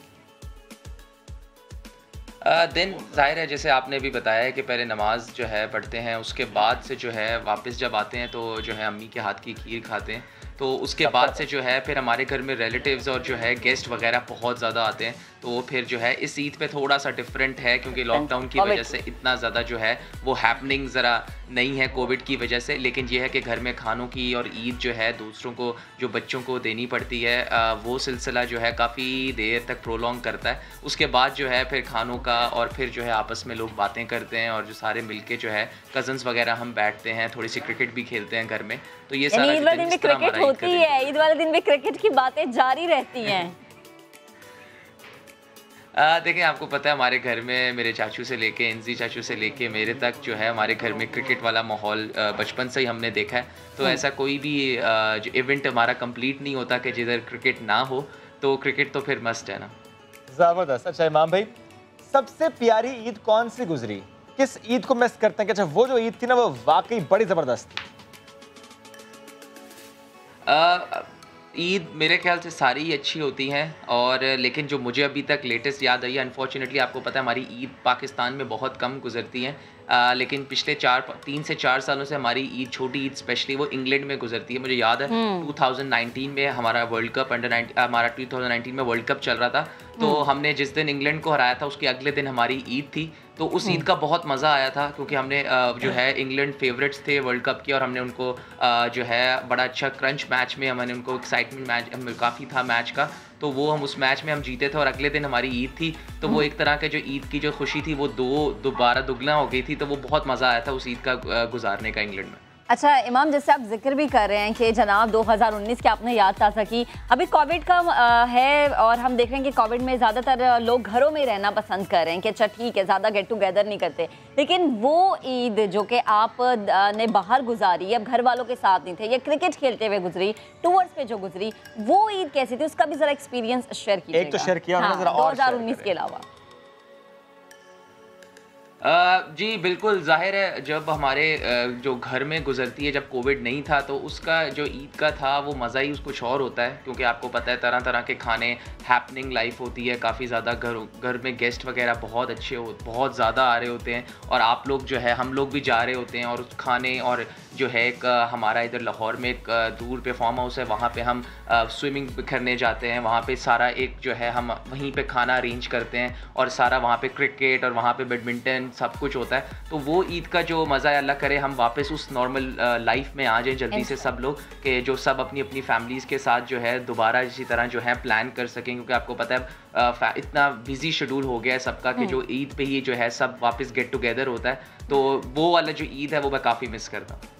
दिन ज़ाहिर है जैसे आपने भी बताया है कि पहले नमाज जो है पढ़ते हैं, उसके बाद से जो है वापस जब आते हैं तो जो है अम्मी के हाथ की खीर खाते हैं, तो उसके बाद से जो है फिर हमारे घर में रिलेटिव्स और जो है गेस्ट वगैरह बहुत ज़्यादा आते हैं, तो फिर जो है इस ईद पे थोड़ा सा डिफरेंट है क्योंकि लॉकडाउन की वजह से इतना ज़्यादा जो है वो हैपनिंग ज़रा नहीं है कोविड की वजह से, लेकिन ये है कि घर में खानों की और ईद जो है दूसरों को जो बच्चों को देनी पड़ती है वो सिलसिला जो है काफ़ी देर तक प्रोलॉन्ग करता है। उसके बाद जो है फिर खानों का और फिर जो है आपस में लोग बातें करते हैं और जो सारे मिलके जो है कज़न्स वगैरह हम बैठते हैं, थोड़ी सी क्रिकेट भी खेलते हैं घर में, तो ये सारा ईद वाले दिन में क्रिकेट होती है, ईद वाले दिन में क्रिकेट की बातें जारी रहती हैं। देखिए आपको पता है हमारे घर में मेरे चाचू से लेके इंजी चाचू से लेके मेरे तक जो है हमारे घर में क्रिकेट वाला माहौल बचपन से ही हमने देखा है, तो ऐसा कोई भी जो इवेंट हमारा कंप्लीट नहीं होता कि जिधर क्रिकेट ना हो, तो क्रिकेट तो फिर मस्ट है ना। ज़बरदस्त। अच्छा इमाम भाई, सबसे प्यारी ईद कौन सी गुजरी, किस ईद को मिस करते हैं कि अच्छा वो जो ईद थी ना वो वाकई बड़ी ज़बरदस्त थी? ईद मेरे ख्याल से सारी ही अच्छी होती हैं, और लेकिन जो मुझे अभी तक लेटेस्ट याद आई है, अनफॉर्चुनेटली आपको पता है हमारी ईद पाकिस्तान में बहुत कम गुजरती हैं, लेकिन पिछले 3 से 4 सालों से हमारी ईद, छोटी ईद स्पेशली, वो इंग्लैंड में गुजरती है। मुझे याद है 2019 में हमारा वर्ल्ड कप हमारा 2019 में वर्ल्ड कप चल रहा था, तो हमने जिस दिन इंग्लैंड को हराया था उसके अगले दिन हमारी ईद थी, तो उस ईद का बहुत मज़ा आया था क्योंकि हमने जो है इंग्लैंड फेवरेट्स थे वर्ल्ड कप के, और हमने उनको जो है बड़ा अच्छा क्रंच मैच में हमने उनको एक्साइटमेंट मैच काफ़ी था मैच का, तो वो हम उस मैच में हम जीते थे और अगले दिन हमारी ईद थी, तो वो एक तरह के जो ईद की जो खुशी थी वो दोबारा दुगना हो गई थी, तो वो बहुत मज़ा आया था उस ईद का गुजारने का इंग्लैंड में। अच्छा इमाम, जैसे आप जिक्र भी कर रहे हैं कि जनाब 2019 के आपने याद ताज़ा की, अभी कोविड का है और हम देख रहे हैं कि कोविड में ज़्यादातर लोग घरों में रहना पसंद कर रहे हैं कि अच्छा ठीक है ज़्यादा गेट टुगेदर नहीं करते, लेकिन वो ईद जो कि आप ने बाहर गुजारी, अब घर वालों के साथ नहीं थे या क्रिकेट खेलते हुए गुजरी, टूर्स पे जो गुजरी, वो ईद कैसी थी, उसका भी ज़रा एक्सपीरियंस शेयर कीजिएगा। एक तो शेयर किया हाँ, 2019 के अलावा। जी बिल्कुल, ज़ाहिर है जब हमारे जो घर में गुजरती है, जब कोविड नहीं था तो उसका जो ईद का था वो मज़ा ही कुछ और होता है, क्योंकि आपको पता है तरह तरह के खाने, हैपनिंग लाइफ होती है, काफ़ी ज़्यादा घर में गेस्ट वगैरह बहुत ज़्यादा आ रहे होते हैं, और आप लोग जो है हम लोग भी जा रहे होते हैं, और उस खाने और जो है एक हमारा इधर लाहौर में एक दूर पे फार्म हाउस है, वहाँ पे हम स्विमिंग करने जाते हैं, वहाँ पे सारा एक जो है हम वहीं पे खाना अरेंज करते हैं, और सारा वहाँ पे क्रिकेट और वहाँ पे बैडमिंटन सब कुछ होता है, तो वो ईद का जो मज़ा है, अल्लाह करे हम वापस उस नॉर्मल लाइफ में आ जाएं जल्दी से सब लोग, कि जो सब अपनी अपनी फैमिलीज़ के साथ जो है दोबारा इसी तरह जो है प्लान कर सकें, क्योंकि आपको पता है इतना बिजी शेड्यूल हो गया है सबका कि जो ईद पे ही जो है सब वापस गेट टुगेदर होता है, तो वो वाला जो ईद है वो मैं काफ़ी मिस करता हूँ।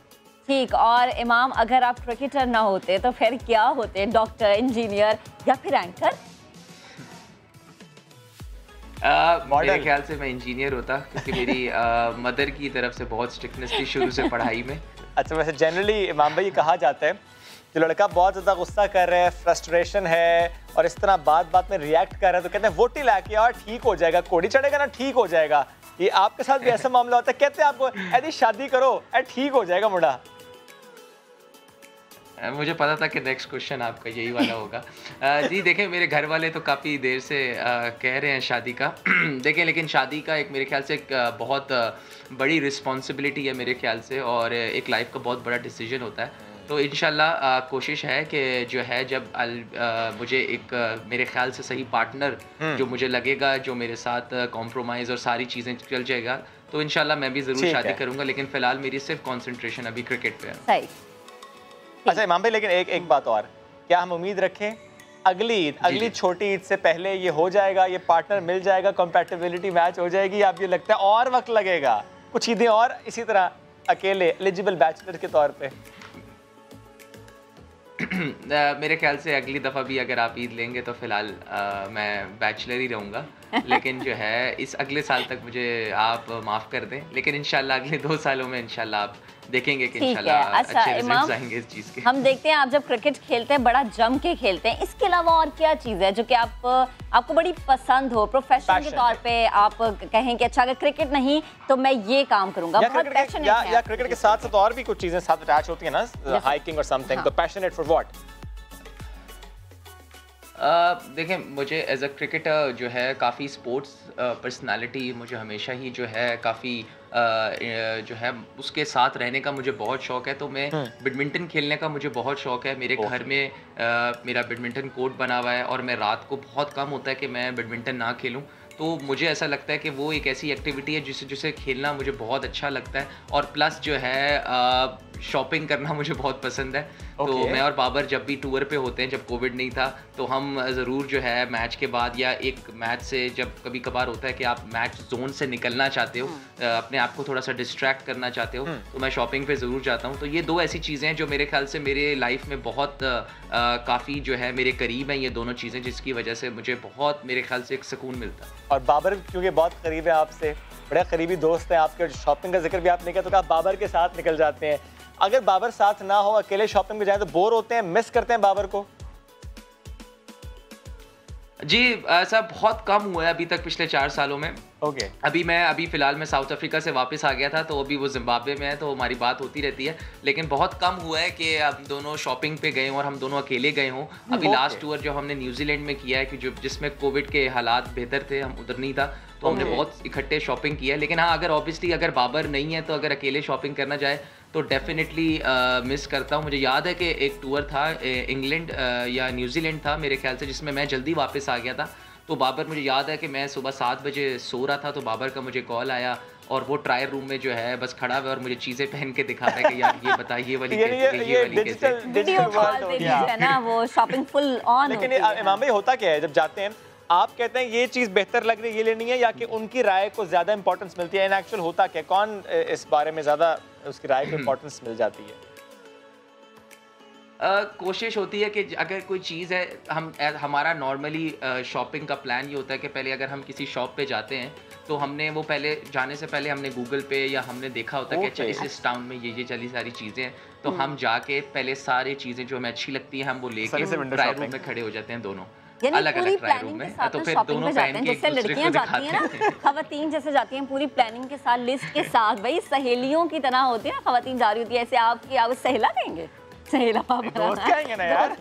ठीक, और इमाम अगर आप क्रिकेटर ना होते तो फिर क्या होते, डॉक्टर, इंजीनियर या फिर एंकर? मेरे ख्याल से मैं इंजीनियर होता, क्योंकि मेरी मदर की तरफ से बहुत स्ट्रिक्टनेस थी शुरू से पढ़ाई में। अच्छा, वैसे जनरली इमाम भाई ये कहा जाता है जो लड़का बहुत ज़्यादा गुस्सा कर रहा है, फ्रस्ट्रेशन है और इस तरह बात में रिएक्ट कर रहा है, तो कहते हैं वोटी ला के यार ठीक हो जाएगा, कोड़ी चढ़ेगा ना ठीक हो जाएगा। ये आपके साथ भी ऐसा मामला होता है? कहते हैं आपको यदि शादी करो ठीक हो जाएगा मुंडा। मुझे पता था कि नेक्स्ट क्वेश्चन आपका यही वाला होगा। जी देखें, मेरे घर वाले तो काफ़ी देर से कह रहे हैं शादी का देखें, लेकिन शादी का एक मेरे ख्याल से एक बहुत बड़ी रिस्पॉन्सिबिलिटी है मेरे ख्याल से, और एक लाइफ का बहुत बड़ा डिसीजन होता है, तो इंशाल्लाह कोशिश है कि जो है जब मुझे एक मेरे ख्याल से सही पार्टनर जो मुझे लगेगा, जो मेरे साथ कॉम्प्रोमाइज़ और सारी चीज़ें चल जाएगा, तो इंशाल्लाह मैं भी ज़रूर शादी करूँगा, लेकिन फ़िलहाल मेरी सिर्फ कॉन्सेंट्रेशन अभी क्रिकेट पे है। अच्छा इमाम भाई, लेकिन एक बात और, क्या हम उम्मीद रखें अगली छोटी ईद से पहले ये हो जाएगा, ये पार्टनर मिल जाएगा, कंपैटिबिलिटी मैच हो जाएगी, आप ये लगता है और वक्त लगेगा, कुछ ईदें और इसी तरह अकेले एलिजिबल बैचलर के तौर पे? मेरे ख्याल से अगली दफ़ा भी अगर आप ईद लेंगे तो फ़िलहाल मैं बैचलर ही रहूँगा, लेकिन जो है इस अगले साल तक मुझे आप माफ़ कर दें, लेकिन इंशाल्लाह अगले 2 सालों में इंशाल्लाह आप देखेंगे कि इंशाल्लाह अच्छा, अच्छे रिजल्ट्स आएंगे इस चीज़ के। हम देखते हैं आप जब क्रिकेट खेलते हैं बड़ा जम के खेलते हैं, इसके अलावा और क्या चीज़ है जो कि आपको बड़ी पसंद हो, प्रोफेशनल के तौर पे आप कहें कि अच्छा अगर क्रिकेट नहीं तो मैं ये काम करूंगा, बहुत पैशनेट है? या क्रिकेट के साथ साथ और भी कुछ चीजें साथ अटैच होती है ना, हाइकिंग और समथिंग, तो पैशनेट फॉर व्हाट? देखें, मुझे एज अ क्रिकेटर जो है काफ़ी स्पोर्ट्स पर्सनालिटी मुझे हमेशा ही जो है काफ़ी जो है उसके साथ रहने का मुझे बहुत शौक़ है। तो मैं बैडमिंटन खेलने का मुझे बहुत शौक़ है। मेरे घर में मेरा बैडमिंटन कोर्ट बना हुआ है और मैं रात को बहुत कम होता है कि मैं बैडमिंटन ना खेलूं, तो मुझे ऐसा लगता है कि वो एक ऐसी एक्टिविटी है जिसे खेलना मुझे बहुत अच्छा लगता है। और प्लस जो है शॉपिंग करना मुझे बहुत पसंद है। तो मैं और बाबर जब भी टूर पे होते हैं, जब कोविड नहीं था, तो हम ज़रूर जो है मैच के बाद या एक मैच से जब कभी कभार होता है कि आप मैच जोन से निकलना चाहते हो, अपने आप को थोड़ा सा डिस्ट्रैक्ट करना चाहते हो, तो मैं शॉपिंग पे ज़रूर जाता हूँ। तो ये 2 ऐसी चीज़ें हैं जो मेरे ख्याल से मेरे लाइफ में बहुत काफ़ी जो है मेरे करीब हैं, ये दोनों चीज़ें, जिसकी वजह से मुझे बहुत मेरे ख्याल से एक सुकून मिलता है। और बाबर क्योंकि बहुत करीब है आपसे, बड़े करीबी दोस्त हैं आपके, शॉपिंग का जिक्र भी आपने किया, तो आप बाबर के साथ निकल जाते हैं। अगर बाबर साथ ना हो, अकेले शॉपिंग में जाए तो बोर होते हैं, मिस करते हैं बाबर को? जी, ऐसा बहुत कम हुआ है अभी तक पिछले 4 सालों में। अभी फ़िलहाल मैं साउथ अफ्रीका से वापस आ गया था, तो अभी वो जिम्बाब्वे में है, तो हमारी बात होती रहती है, लेकिन बहुत कम हुआ है कि हम दोनों शॉपिंग पे गए हों और हम दोनों अकेले गए हों। अभी लास्ट टूर जो हमने न्यूजीलैंड में किया है, कि जिसमें कोविड के हालात बेहतर थे, हम उधर नहीं था, तो हमने बहुत इकट्ठे शॉपिंग किया है। लेकिन हाँ, अगर ऑब्वियसली अगर बाबर नहीं है तो अगर अकेले शॉपिंग करना जाए तो डेफिनेटली मिस करता हूँ। मुझे याद है कि एक टूर था इंग्लैंड या न्यूजीलैंड था मेरे ख्याल से, जिसमें मैं जल्दी वापस आ गया था। तो बाबर, मुझे याद है कि मैं सुबह 7 बजे सो रहा था, तो बाबर का मुझे कॉल आया और वो ट्रायल रूम में जो है बस खड़ा हुआ और मुझे चीज़ें पहन के दिखा रहा है कि यार ये बता, ये वाली कैसे, ये वाली कैसे। वीडियो कॉल पे है ना, वो शॉपिंग फुल ऑन। लेकिन इमाम भाई, होता क्या है जब जाते हैं, आप कहते हैं ये चीज़ बेहतर लग रही है, ये लेनी है, या कि उनकी राय को ज़्यादा इंपॉर्टेंस मिलती है? इन एक्चुअल होता क्या, कौन इस बारे में ज़्यादा उसकी राय को इंपॉर्टेंस मिल जाती है? कोशिश होती है कि अगर कोई चीज़ है, हमारा नॉर्मली शॉपिंग का प्लान ये होता है कि पहले अगर हम किसी शॉप पे जाते हैं तो हमने वो पहले जाने से पहले हमने गूगल पे या हमने देखा होता है कि अच्छा इस टाउन में ये चली सारी चीज़ें हैं, तो हम जाके पहले सारी चीज़ें जो हमें अच्छी लगती हैं हम वो लेके ट्रायल रूम में खड़े हो जाते हैं दोनों अलग-अलग ट्रायल रूम में। तो फिर दोनों पहन के जैसे लड़कियां जाती हैं ना, खवातीन जैसे जाती हैं पूरी प्लानिंग के साथ, लिस्ट के साथ, भाई सहेलियों की तरह होती है ना, खवातीन जा रही होती है ऐसे। आप सहेला कहेंगे? सहेला दोस्त कहेंगे ना यार।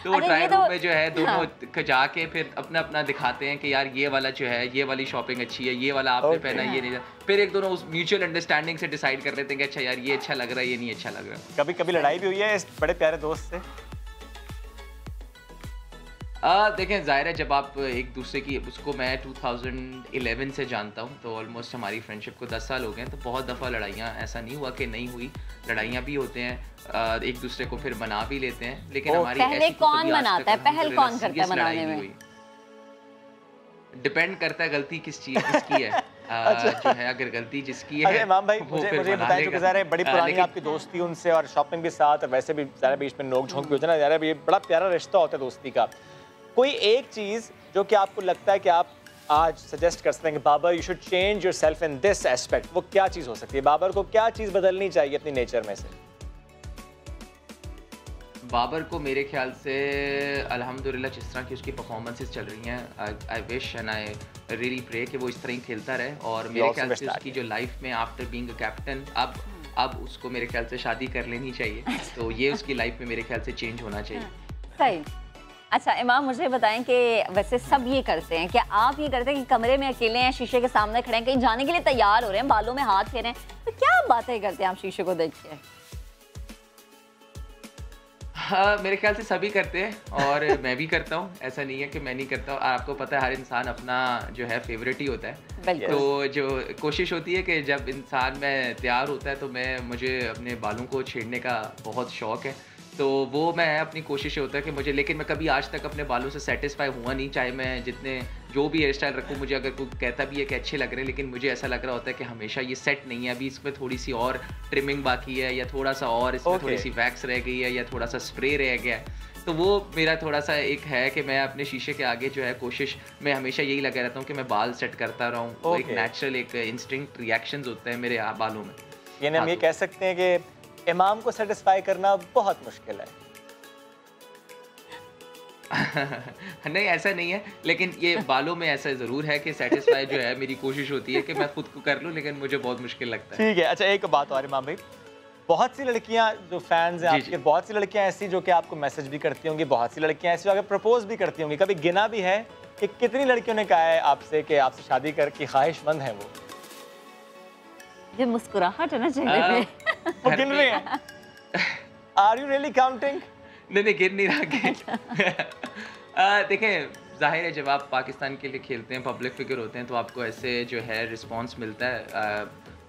तो ट्रायल रूम में जो है दोनों जाके फिर अपना दिखाते हैं कि यार ये वाला जो है, ये वाली शॉपिंग अच्छी है, ये वाला आपने पहना, ये नहीं। फिर एक दोनों उस म्यूचुअल अंडरस्टैंडिंग से डिसाइड कर लेते हैं कि अच्छा यार ये अच्छा लग रहा है, ये नहीं अच्छा लग रहा है। कभी लड़ाई भी हुई है इस बड़े प्यारे दोस्त से? देखें, ज़ाहिर है जब आप एक दूसरे की, उसको मैं 2011 से जानता हूँ, तो ऑलमोस्ट हमारी फ्रेंडशिप को 10 साल हो गए हैं। तो बहुत दफ़ा लड़ाइयाँ, ऐसा नहीं हुआ कि नहीं हुई, लड़ाइयाँ भी होते हैं, एक दूसरे को फिर मना भी लेते हैं। लेकिन हमारी पहले कौन मनाता है, पहल कौन करता है मनाने में? डिपेंड करता है गलती किस चीज़ किसकी है। जो है अगर गलती जिसकी है। इमाम भाई, मुझे बताएं, क्योंकि ज़रा बड़ी पुरानी आपकी दोस्ती उनसे, और शॉपिंग भी साथ, और वैसे भी ज़रा बीच में नोक झोंक भी होता है ना, ज़रा ये बड़ा प्यारा रिश्ता होता है दोस्ती का। कोई एक चीज़ जो कि आपको लगता है कि आप आज सजेस्ट कर सकते हैं कि Babar you should change yourself in this aspect, वो क्या चीज़ हो सकती है? बाबर को क्या चीज़ बदलनी चाहिए अपनी नेचर में से? बाबर को मेरे ख्याल से अल्हम्दुलिल्लाह जिस तरह की उसकी परफॉर्मेंसेस चल रही हैं, I wish and I really pray कि वो इस तरह ही खेलता रहे। और मेरे ख्याल से उसकी जो लाइफ में आफ्टर बीइंग अ कैप्टन, अब उसको मेरे ख्याल से शादी कर लेनी चाहिए। तो ये उसकी लाइफ में मेरे ख्याल से चेंज होना चाहिए। सही। अच्छा इमाम, मुझे बताएं कि वैसे सब ये करते हैं, क्या आप ये करते हैं कि कमरे में अकेले हैं, शीशे के सामने खड़े हैं, कहीं जाने के लिए तैयार हो रहे हैं, बालों में हाथ फेरे हैं, तो क्या बातें करते हैं आप शीशे को देख के? हाँ, मेरे ख्याल से सभी करते हैं और मैं भी करता हूँ। ऐसा नहीं है कि मैं नहीं करता हूँ। आपको पता है हर इंसान अपना जो है फेवरेट ही होता है। तो जो कोशिश होती है कि जब इंसान में तैयार होता है तो मुझे अपने बालों को छेड़ने का बहुत शौक है। तो वो मैं अपनी कोशिश होता है कि मुझे, लेकिन मैं कभी आज तक अपने बालों से सेटिस्फाई हुआ नहीं, चाहे मैं जितने जो भी हेयर स्टाइल रखूँ। मुझे अगर कोई कहता भी है कि अच्छे लग रहे हैं, लेकिन मुझे ऐसा लग रहा होता है कि हमेशा ये सेट नहीं है, अभी इसमें थोड़ी सी और ट्रिमिंग बाकी है, या थोड़ा सा और इसमें थोड़ी सी वैक्स रह गई है, या थोड़ा सा स्प्रे रह गया है। तो वो मेरा थोड़ा सा एक है कि मैं अपने शीशे के आगे जो है कोशिश में हमेशा यही लगा रहता हूँ कि मैं बाल सेट करता रहूँ। वो एक नेचुरल एक इंस्टिंक्ट रिएक्शंस होते हैं मेरे बालों में। यानी हम ये कह सकते हैं कि इमाम को सेटिस्फाई करना बहुत मुश्किल है। नहीं, ऐसा नहीं है, लेकिन ये बालों में ऐसा ज़रूर है कि सेटिस्फाई जो है मेरी कोशिश होती है कि मैं खुद को कर लूँ, लेकिन मुझे बहुत मुश्किल लगता है। ठीक है। अच्छा, एक बात और इमाम भाई, बहुत सी लड़कियां जो फैंस हैं आपके, बहुत सी लड़कियां ऐसी जो कि आपको मैसेज भी करती होंगी, बहुत सी लड़कियां ऐसी जो आगे प्रपोज भी करती होंगी, कभी गिना भी है कि कितनी लड़कियों ने कहा है आपसे कि आपसे शादी करके ख्वाहिशमंद है वो? ये मुस्कुराहट है ना चेहरे पे, वो गिन रहे हैं? Are you really counting? नहीं, गिन नहीं रहा। देखें, जाहिर है जब आप पाकिस्तान के लिए खेलते हैं, पब्लिक फिगर होते हैं, तो आपको ऐसे जो है रिस्पांस मिलता है,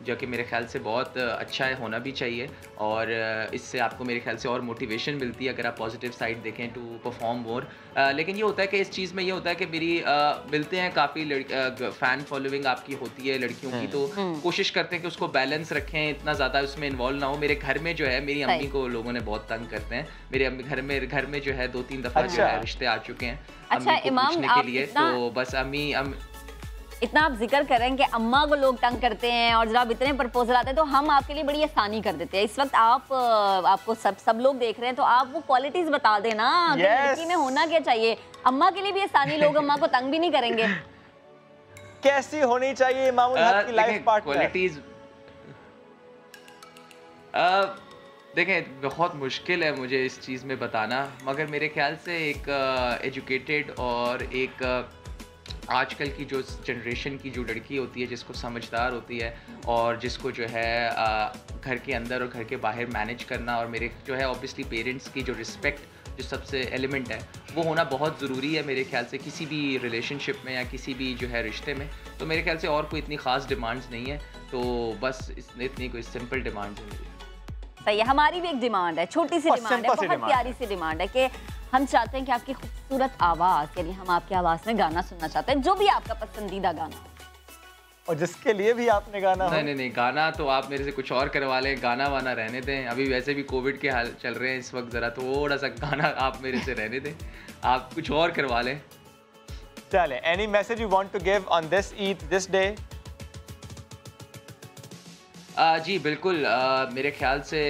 जो कि मेरे ख्याल से बहुत अच्छा है, होना भी चाहिए। और इससे आपको मेरे ख्याल से और मोटिवेशन मिलती है अगर आप पॉजिटिव साइड देखें टू परफॉर्म मोर। लेकिन ये होता है कि इस चीज़ में ये होता है कि मेरी मिलते हैं काफ़ी फ़ैन फॉलोइंग आपकी होती है लड़कियों की, तो कोशिश करते हैं कि उसको बैलेंस रखें, इतना ज़्यादा उसमें इन्वॉल्व ना हो। मेरे घर में जो है मेरी अम्मी को लोगों ने बहुत तंग करते हैं। मेरे अम्मी घर में जो है 2-3 दफ़ा जो है रिश्ते आ चुके हैं अम्मी को पूछने के लिए। तो बस अम्मी इतना आप जिक्र कर रहे हैं कि अम्मा को लोग तंग करते हैं और जब इतने प्रपोजल आते हैं तो हम आपके लिए बड़ी आसानी कर देते हैं। इस वक्त आपको सब लोग देख रहे हैं, तो आप वो क्वालिटीज बता देना कि लड़की में होना क्या चाहिए। अम्मा के लिए भी आसानी, लोग अम्मा को तंग भी नहीं करेंगे। कैसी होनी चाहिए इमामुल हक की लाइफ पार्टनर? क्वालिटीज देखें, बहुत मुश्किल है मुझे इस चीज़ में बताना, मगर मेरे ख्याल से एक एजुकेटेड और एक आजकल की जो जनरेशन की जो लड़की होती है, जिसको समझदार होती है और जिसको जो है घर के अंदर और घर के बाहर मैनेज करना, और मेरे जो है ऑब्वियसली पेरेंट्स की जो रिस्पेक्ट जो सबसे एलिमेंट है वो होना बहुत ज़रूरी है मेरे ख्याल से किसी भी रिलेशनशिप में या किसी भी जो है रिश्ते में। तो मेरे ख्याल से और कोई इतनी ख़ास डिमांड्स नहीं है, तो बस इतनी कोई सिंपल डिमांड है मेरी। सही है, हमारी भी एक डिमांड है, छोटी सी डिमांड है, बहुत प्यारी सी डिमांड है कि हम चाहते हैं कि आपकी खूबसूरत आवाज़, यानी हम आपकी आवाज़ में गाना सुनना चाहते हैं, जो भी आपका पसंदीदा गाना और जिसके लिए भी आपने गाना। नहीं, गाना तो आप मेरे से कुछ और करवा लें, गाना वाना रहने दें। अभी वैसे भी कोविड के हाल चल रहे हैं इस वक्त, ज़रा थोड़ा सा गाना आप मेरे से रहने दें, आप कुछ और करवा लें। चलें, any message you want to give on this Eid, this day? जी बिल्कुल, मेरे ख्याल से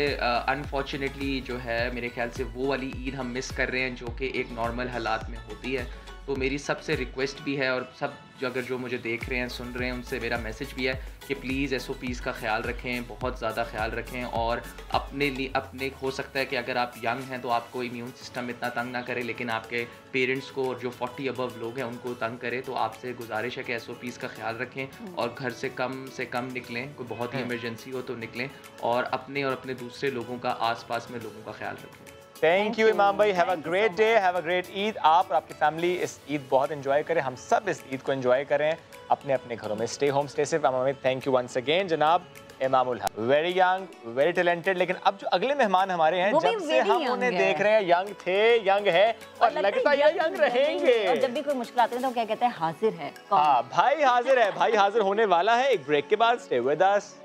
अनफॉर्चुनेटली जो है मेरे ख्याल से वो वाली ईद हम मिस कर रहे हैं जो कि एक नॉर्मल हालात में होती है। तो मेरी सबसे रिक्वेस्ट भी है, और सब जो मुझे देख रहे हैं सुन रहे हैं उनसे मेरा मैसेज भी है कि प्लीज़ SOPs का ख्याल रखें, बहुत ज़्यादा ख्याल रखें। और अपने हो सकता है कि अगर आप यंग हैं तो आपको इम्यून सिस्टम इतना तंग ना करे, लेकिन आपके पेरेंट्स को और जो 40 अबव लोग हैं उनको तंग करे। तो आपसे गुजारिश है कि SOPs का ख्याल रखें और घर से कम निकलें, कोई बहुत ही इमरजेंसी हो तो निकलें, और अपने दूसरे लोगों का, आसपास में लोगों का ख्याल रखें। थैंक यू इमाम भाई, have a great day, have a great Eid. आप और आपकी फैमिली इस ईद बहुत एंजॉय करें, हम सब इस ईद को एंजॉय करें अपने अपने घरों में। Stay home, stay safe. Thank you once again जनाब इमामुल हक, वेरी यंग, वेरी टैलेंटेड। लेकिन अब जो अगले मेहमान हमारे हैं, जब से हम उन्हें देख रहे हैं, यंग थे, यंग है और लगता है यंग रहेंगे। और जब भी कोई मुश्किल आती है तो क्या कहते हैं, हाजिर है। हाँ, भाई हाजिर है, भाई हाजिर होने वाला है एक ब्रेक के बाद। Stay with us.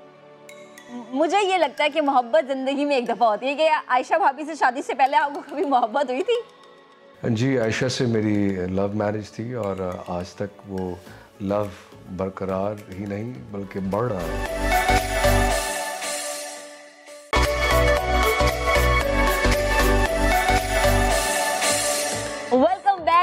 मुझे ये लगता है कि मोहब्बत जिंदगी में एक दफ़ा होती है। कि आयशा भाभी से शादी से पहले आपको कभी मोहब्बत हुई थी? जी, आयशा से मेरी लव मैरिज थी और आज तक वो लव बरकरार ही नहीं बल्कि बढ़ रहा है।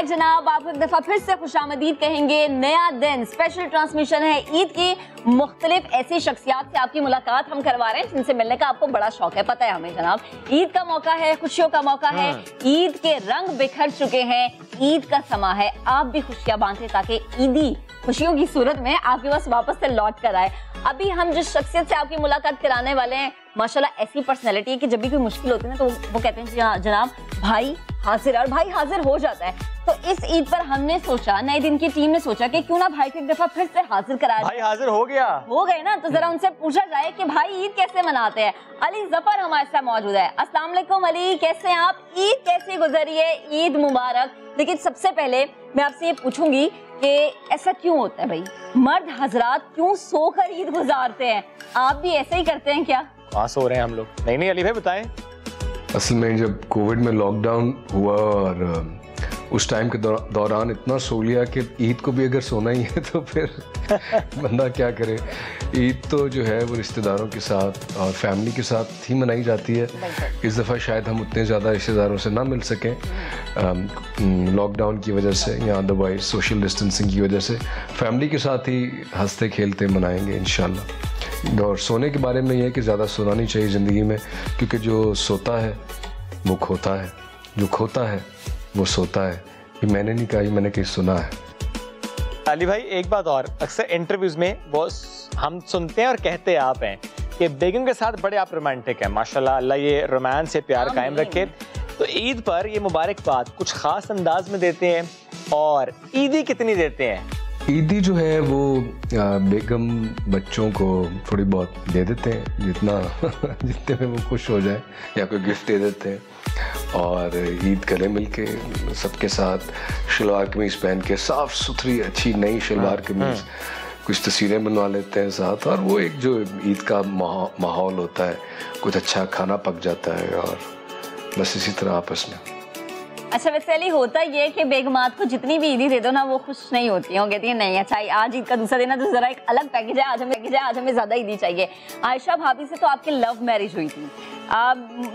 जनाब, आपको एक दफा फिर से खुशामदीद कहेंगे। नया दिन, स्पेशल ट्रांसमिशन है ईद की। मुख्तलिफ ऐसी शख्सियात से आपकी मुलाकात हम करवा रहे हैं जिनसे मिलने का आपको बड़ा शौक है, पता है हमें जनाब। ईद का मौका है, खुशियों का मौका है, ईद के रंग बिखर चुके हैं, ईद का समा है। आप भी खुशियां बांधे ताकि ईदी खुशियों की सूरत में आपके पास वापस से लौट कर आए। अभी हम जिस शख्सियत से आपकी मुलाकात कराने वाले हैं, माशाल्लाह ऐसी पर्सनैलिटी है कि जब भी कोई मुश्किल होती है ना तो वो कहते हैं जनाब भाई हाजिर है, और भाई हाजिर हो जाता है। तो इस ईद पर हमने सोचा, नए दिन की टीम ने सोचा कि क्यों ना भाई को एक दफा फिर से हाजिर कराया। भाई हाजिर हो गए ना, तो जरा उनसे पूछा जाए कि भाई ईद कैसे मनाते हैं। अली जफर हमारे साथ मौजूद है। अस्सलाम वालेकुम अली, कैसे हैं आप? ईद कैसी गुजरी है? ईद मुबारक। लेकिन सबसे पहले मैं आपसे ये पूछूंगी कि ऐसा क्यों होता है भाई, मर्द हजरात क्यों सोकर ईद गुजारते हैं? आप भी ऐसे ही करते हैं क्या? कहाँ सो रहे हैं हम लोग? नहीं अली भाई बताएं। असल में जब कोविड में लॉकडाउन हुआ और उस टाइम के दौरान इतना सो लिया कि ईद को भी अगर सोना ही है तो फिर बंदा क्या करे। ईद तो जो है वो रिश्तेदारों के साथ और फैमिली के साथ ही मनाई जाती है। इस दफ़ा शायद हम उतने ज़्यादा रिश्तेदारों से ना मिल सकें लॉकडाउन की वजह से या अदरवाइज सोशल डिस्टेंसिंग की वजह से। फैमिली के साथ ही हंसते खेलते मनाएंगे इंशाल्लाह। और सोने के बारे में ये है कि ज़्यादा सोना नहीं चाहिए ज़िंदगी में, क्योंकि जो सोता है वो खोता है, जो खोता है वो सोता है। ये मैंने नहीं कहा, ये मैंने कहीं सुना है। अली भाई एक बात और, अक्सर इंटरव्यूज में वो हम सुनते हैं और कहते आप हैं कि बेगम के साथ बड़े आप रोमांटिक हैं। माशाल्लाह, अल्लाह ये रोमांस से प्यार कायम रखे। तो ईद पर ये मुबारकबाद कुछ खास अंदाज में देते हैं और ईदी कितनी देते हैं? ईदी जो है वो बेगम बच्चों को थोड़ी बहुत दे देते हैं, जितने में वो खुश हो जाए, या कोई गिफ्ट दे देते हैं। और ईद गले मिलके सबके साथ शलवार कमीज पहन के, साफ सुथरी अच्छी नई शलवार कमीज, कुछ तस्वीरें बनवा लेते हैं साथ। और वो एक जो ईद का माहौल होता है, कुछ अच्छा खाना पक जाता है और बस इसी तरह आपस में। अच्छा, वैसे अली होता ये कि बेगमात को जितनी भी ईदी दे दो ना वो खुश नहीं होती हैं। वो कहती है नहीं अच्छा आज ईद का दूसरा दिन है तो जरा एक अलग पैकेज है, आज हमें ज़्यादा ईदी चाहिए। आयशा भाभी से तो आपकी लव मैरिज हुई थी।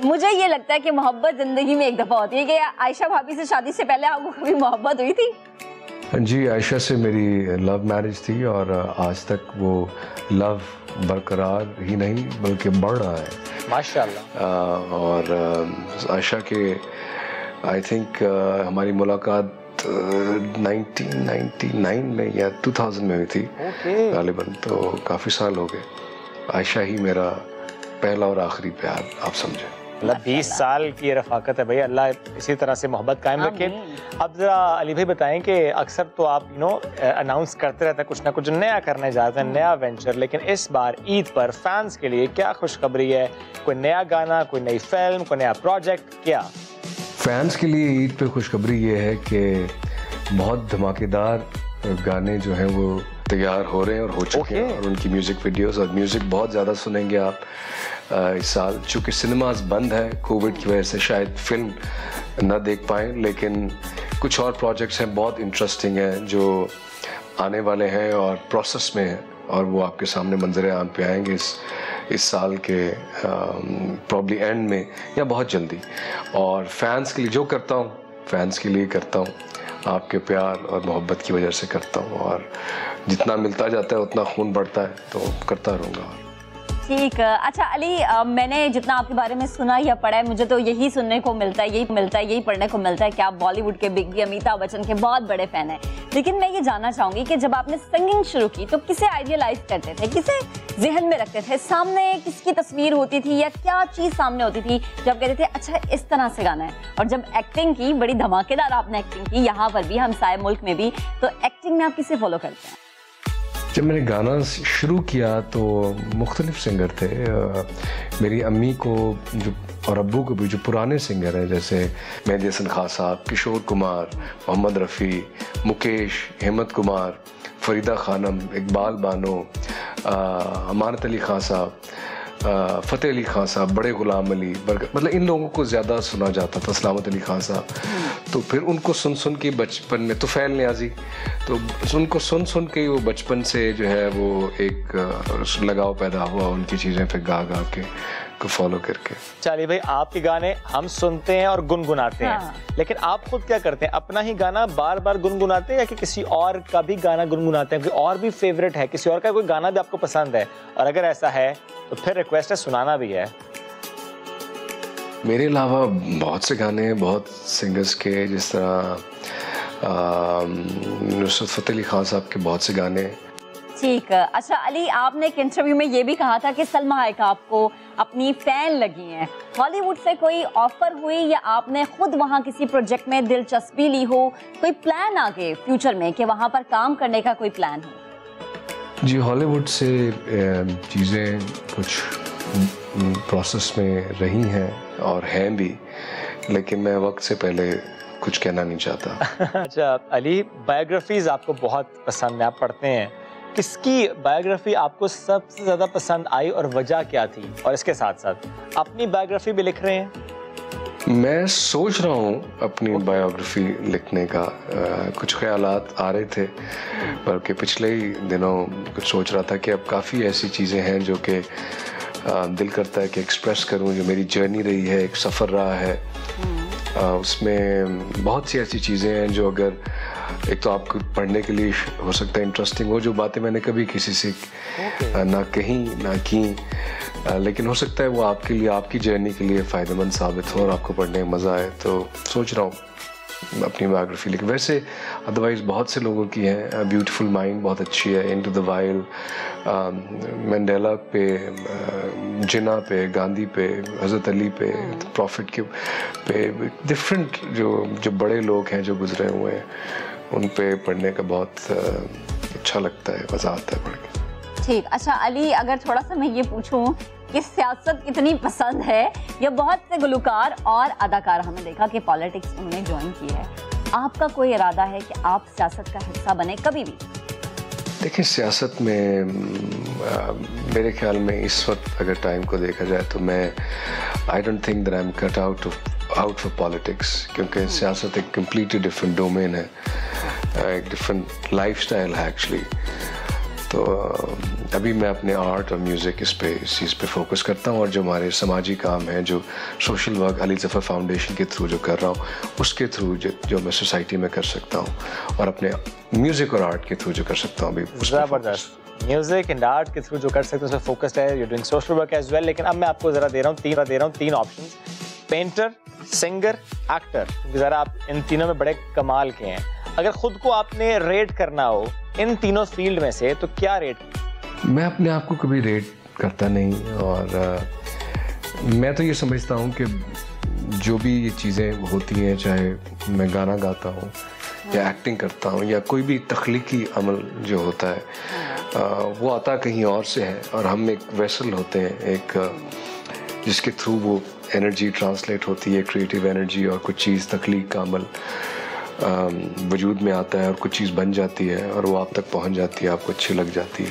मुझे ये लगता है कि मोहब्बत ज़िंदगी में एक दफ़ा होती है। कि आयशा भाभी से शादी से पहले आपको कभी मोहब्बत हुई थी? जी, आयशा से मेरी लव मैरिज थी और आज तक वो लव बरकरार ही नहीं बल्कि बढ़ रहा है माशाल्लाह। और आयशा के आई थिंक हमारी मुलाकात 1999 में या 2000 में हुई थी गालिबन, तो काफ़ी साल हो गए। आयशा ही मेरा पहला और आखिरी प्यार, आप समझे। 20 साल की रफाकत है भाई, अल्लाह इसी तरह से मोहब्बत कायम रखे। अब जरा अली भाई बताएं कि अक्सर तो आप अनाउंस करते रहते हैं कुछ ना कुछ नया करने जाते हैं, नया वेंचर, लेकिन इस बार ईद पर फैंस के लिए क्या खुशखबरी है? कोई नया गाना, कोई नई फिल्म, कोई नया प्रोजेक्ट? क्या फैंस के लिए ईद पे खुशखबरी ये है कि बहुत धमाकेदार गाने जो हैं वो तैयार हो रहे हैं और हो चुके हैं, और उनकी म्यूज़िक वीडियोस और म्यूज़िक बहुत ज़्यादा सुनेंगे आप इस साल। चूँकि सिनेमाज बंद है कोविड की वजह से, शायद फिल्म ना देख पाएँ, लेकिन कुछ और प्रोजेक्ट्स हैं बहुत इंटरेस्टिंग हैं जो आने वाले हैं और प्रोसेस में हैं, और वो आपके सामने मंजर आम पे आएंगे इस साल के प्रॉब्ली एंड में या बहुत जल्दी। और फैंस के लिए जो करता हूँ, फैंस के लिए करता हूँ, आपके प्यार और मोहब्बत की वजह से करता हूँ, और जितना मिलता जाता है उतना खून बढ़ता है, तो करता रहूँगा। ठीक। अच्छा अली, मैंने जितना आपके बारे में सुना या पढ़ा है, मुझे तो यही सुनने को मिलता है, यही पढ़ने को मिलता है कि आप बॉलीवुड के बिग बी अमिताभ बच्चन के बहुत बड़े फैन हैं। लेकिन मैं ये जानना चाहूँगी कि जब आपने सिंगिंग शुरू की तो किसे आइडियलाइज करते थे, किसे जहन में रखते थे? सामने किसकी तस्वीर होती थी या क्या चीज़ सामने होती थी जब कहते थे अच्छा इस तरह से गाना है? और जब एक्टिंग की, बड़ी धमाकेदार आपने एक्टिंग की यहाँ पर भी, हमसाये मुल्क में भी, तो एक्टिंग में आप किसे फॉलो करते हैं? जब मैंने गाना शुरू किया तो मुख्तलिफ सिंगर थे। मेरी अम्मी को जो और अब्बू को भी जो पुराने सिंगर हैं, जैसे मेहदी हसन खान साहब, किशोर कुमार, मोहम्मद रफ़ी, मुकेश, हेमंत कुमार, फरीदा खानम, इकबाल बानो, अमानत अली खान साहब, फ़तेह अली खान साहब, बड़े गुलाम अली, मतलब इन लोगों को ज़्यादा सुना जाता था, सलामत अली खान साहब। तो फिर उनको सुन के बचपन में, तोफ़ैल नियाज़ी, तो उनको सुन के वो बचपन से जो है वो एक लगाव पैदा हुआ उनकी चीज़ें फिर गा के को फॉलो करके। चलिए भाई, आपके गाने हम सुनते हैं और गुनगुनाते हैं, लेकिन आप खुद क्या करते हैं? अपना ही गाना बार बार गुनगुनाते हैं या कि किसी और का भी गाना गुनगुनाते हैं? कोई और भी फेवरेट है, किसी और का कोई गाना भी आपको पसंद है? और अगर ऐसा है तो फिर रिक्वेस्ट है सुनाना भी है। मेरे अलावा बहुत से गाने हैं, बहुत सिंगर्स के, जिस तरह नुसरत फ़तेह अली खान साहब के बहुत से गाने, ठीक। अच्छा अली, आपने एक इंटरव्यू में ये भी कहा था कि सलमा हायक आपको अपनी फैन लगी हैं। हॉलीवुड से कोई ऑफर हुई या आपने खुद वहाँ किसी प्रोजेक्ट में दिलचस्पी ली हो? कोई प्लान आगे फ्यूचर में कि वहाँ पर काम करने का कोई प्लान हो? जी, हॉलीवुड से चीज़ें कुछ प्रोसेस में रही हैं और हैं भी, लेकिन मैं वक्त से पहले कुछ कहना नहीं चाहता। अच्छा अली, बायोग्राफीज आपको बहुत पसंद है, आप पढ़ते हैं, किसकी बायोग्राफी आपको सबसे ज़्यादा पसंद आई और वजह क्या थी? और इसके साथ साथ अपनी बायोग्राफी भी लिख रहे हैं? मैं सोच रहा हूँ अपनी बायोग्राफी लिखने का, कुछ ख्यालात आ रहे थे, बल्कि पिछले ही दिनों कुछ सोच रहा था कि अब काफ़ी ऐसी चीज़ें हैं जो कि दिल करता है कि एक्सप्रेस करूँ, जो मेरी जर्नी रही है, एक सफ़र रहा है। उसमें बहुत सी ऐसी चीज़ें हैं जो अगर एक तो आपको पढ़ने के लिए हो सकता है इंटरेस्टिंग हो, जो बातें मैंने कभी किसी से ना कहीं ना की, लेकिन हो सकता है वो आपके लिए, आपकी जर्नी के लिए फ़ायदेमंद साबित हो और आपको पढ़ने में मज़ा आए। तो सोच रहा हूँ अपनी बायोग्राफी लिख। वैसे अदरवाइज़ बहुत से लोगों की है। ब्यूटीफुल माइंड बहुत अच्छी है, इनटू द वाइल्ड, मंडेला पे, जिन्ना पे, गांधी पे, हज़रत अली पे, प्रॉफिट के पे, डिफरेंट जो बड़े लोग हैं जो गुजरे हुए हैं, उन पे पढ़ने का बहुत अच्छा लगता है, मज़ा आता है पढ़ के। ठीक। अच्छा अली, अगर थोड़ा सा मैं ये पूछूं कि सियासत कितनी पसंद है? या बहुत से गुलकार और अदाकार हमने देखा कि पॉलिटिक्स उन्होंने ज्वाइन की है, आपका कोई इरादा है कि आप सियासत का हिस्सा बने कभी भी? देखिए, सियासत में मेरे ख्याल में इस वक्त अगर टाइम को देखा जाए तो मैं I don't think that I am cut out for politics, क्योंकि सियासत एक कम्प्लीटली डिफरेंट डोमेन है, एक डिफरेंट लाइफस्टाइल है एक्चुअली। तो अभी मैं अपने आर्ट और म्यूज़िक इस चीज़ पे फोकस करता हूँ, और जो हमारे समाजी काम हैं, जो social work Ali Zafar foundation के थ्रू जो कर रहा हूँ, उसके थ्रू जो मैं सोसाइटी में कर सकता हूँ, और अपने म्यूज़िक और आर्ट के थ्रू जो कर सकता हूँ अभी। ज़बरदस्त। म्यूज़िक एंड आर्ट के थ्रू जो कर सकते हैं उसमें फोकस्ड है, you doing social work as well. लेकिन अब मैं आपको ज़रा दे रहा हूँ तीन ऑप्शंस, पेंटर, सिंगर, एक्टर, क्योंकि ज़रा आप इन तीनों में बड़े कमाल के हैं। अगर खुद को आपने रेट करना हो इन तीनों फील्ड में से, तो क्या रेट? मैं अपने आप को कभी रेट करता नहीं, और मैं तो ये समझता हूँ कि जो भी ये चीज़ें होती हैं, चाहे मैं गाना गाता हूँ या एक्टिंग करता हूँ या कोई भी तख्लीकी अमल जो होता है, वो आता कहीं और से है, और हम एक वेसल होते हैं, एक जिसके थ्रू वो एनर्जी ट्रांसलेट होती है, क्रिएटिव एनर्जी, और कुछ चीज़ तख्लीक का अमल वजूद में आता है और कुछ चीज़ बन जाती है और वो आप तक पहुंच जाती है, आपको अच्छी लग जाती है।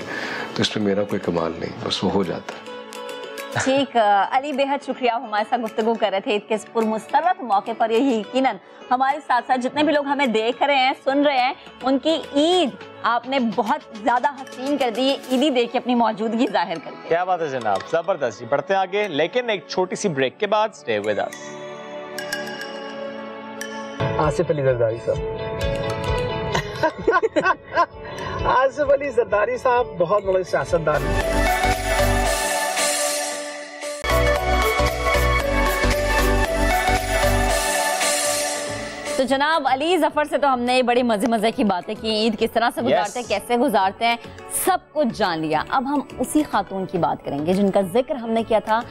तो इसमें मेरा कोई कमाल नहीं, बस वो हो जाता है। ठीक अली, बेहद शुक्रिया, हमारे साथ गुफ्तगू कर रहे थे इस पुरमुसर्रत मौके पर। यही यकीनन हमारे साथ साथ जितने भी लोग हमें देख रहे हैं, सुन रहे हैं, उनकी ईद आपने बहुत ज़्यादा हसीन कर दी। ईदी देख के अपनी मौजूदगी जाहिर कर दी। क्या बात है जनाब, ज़बरदस्त। बढ़ते हैं आगे, लेकिन एक छोटी सी ब्रेक के बाद। Stay with us. Asif Ali Zardari साहब आसिफ अली जरदारी साहब बहुत बड़े सियासतदान हैं। तो जनाब अली ज़फ़र से तो हमने बड़ी मज़े की बातें की, ईद किस तरह से गुजारते हैं, कैसे गुजारते हैं, सब कुछ जान लिया। अब हम उसी खातून की बात करेंगे जिनका जिक्र हमने किया था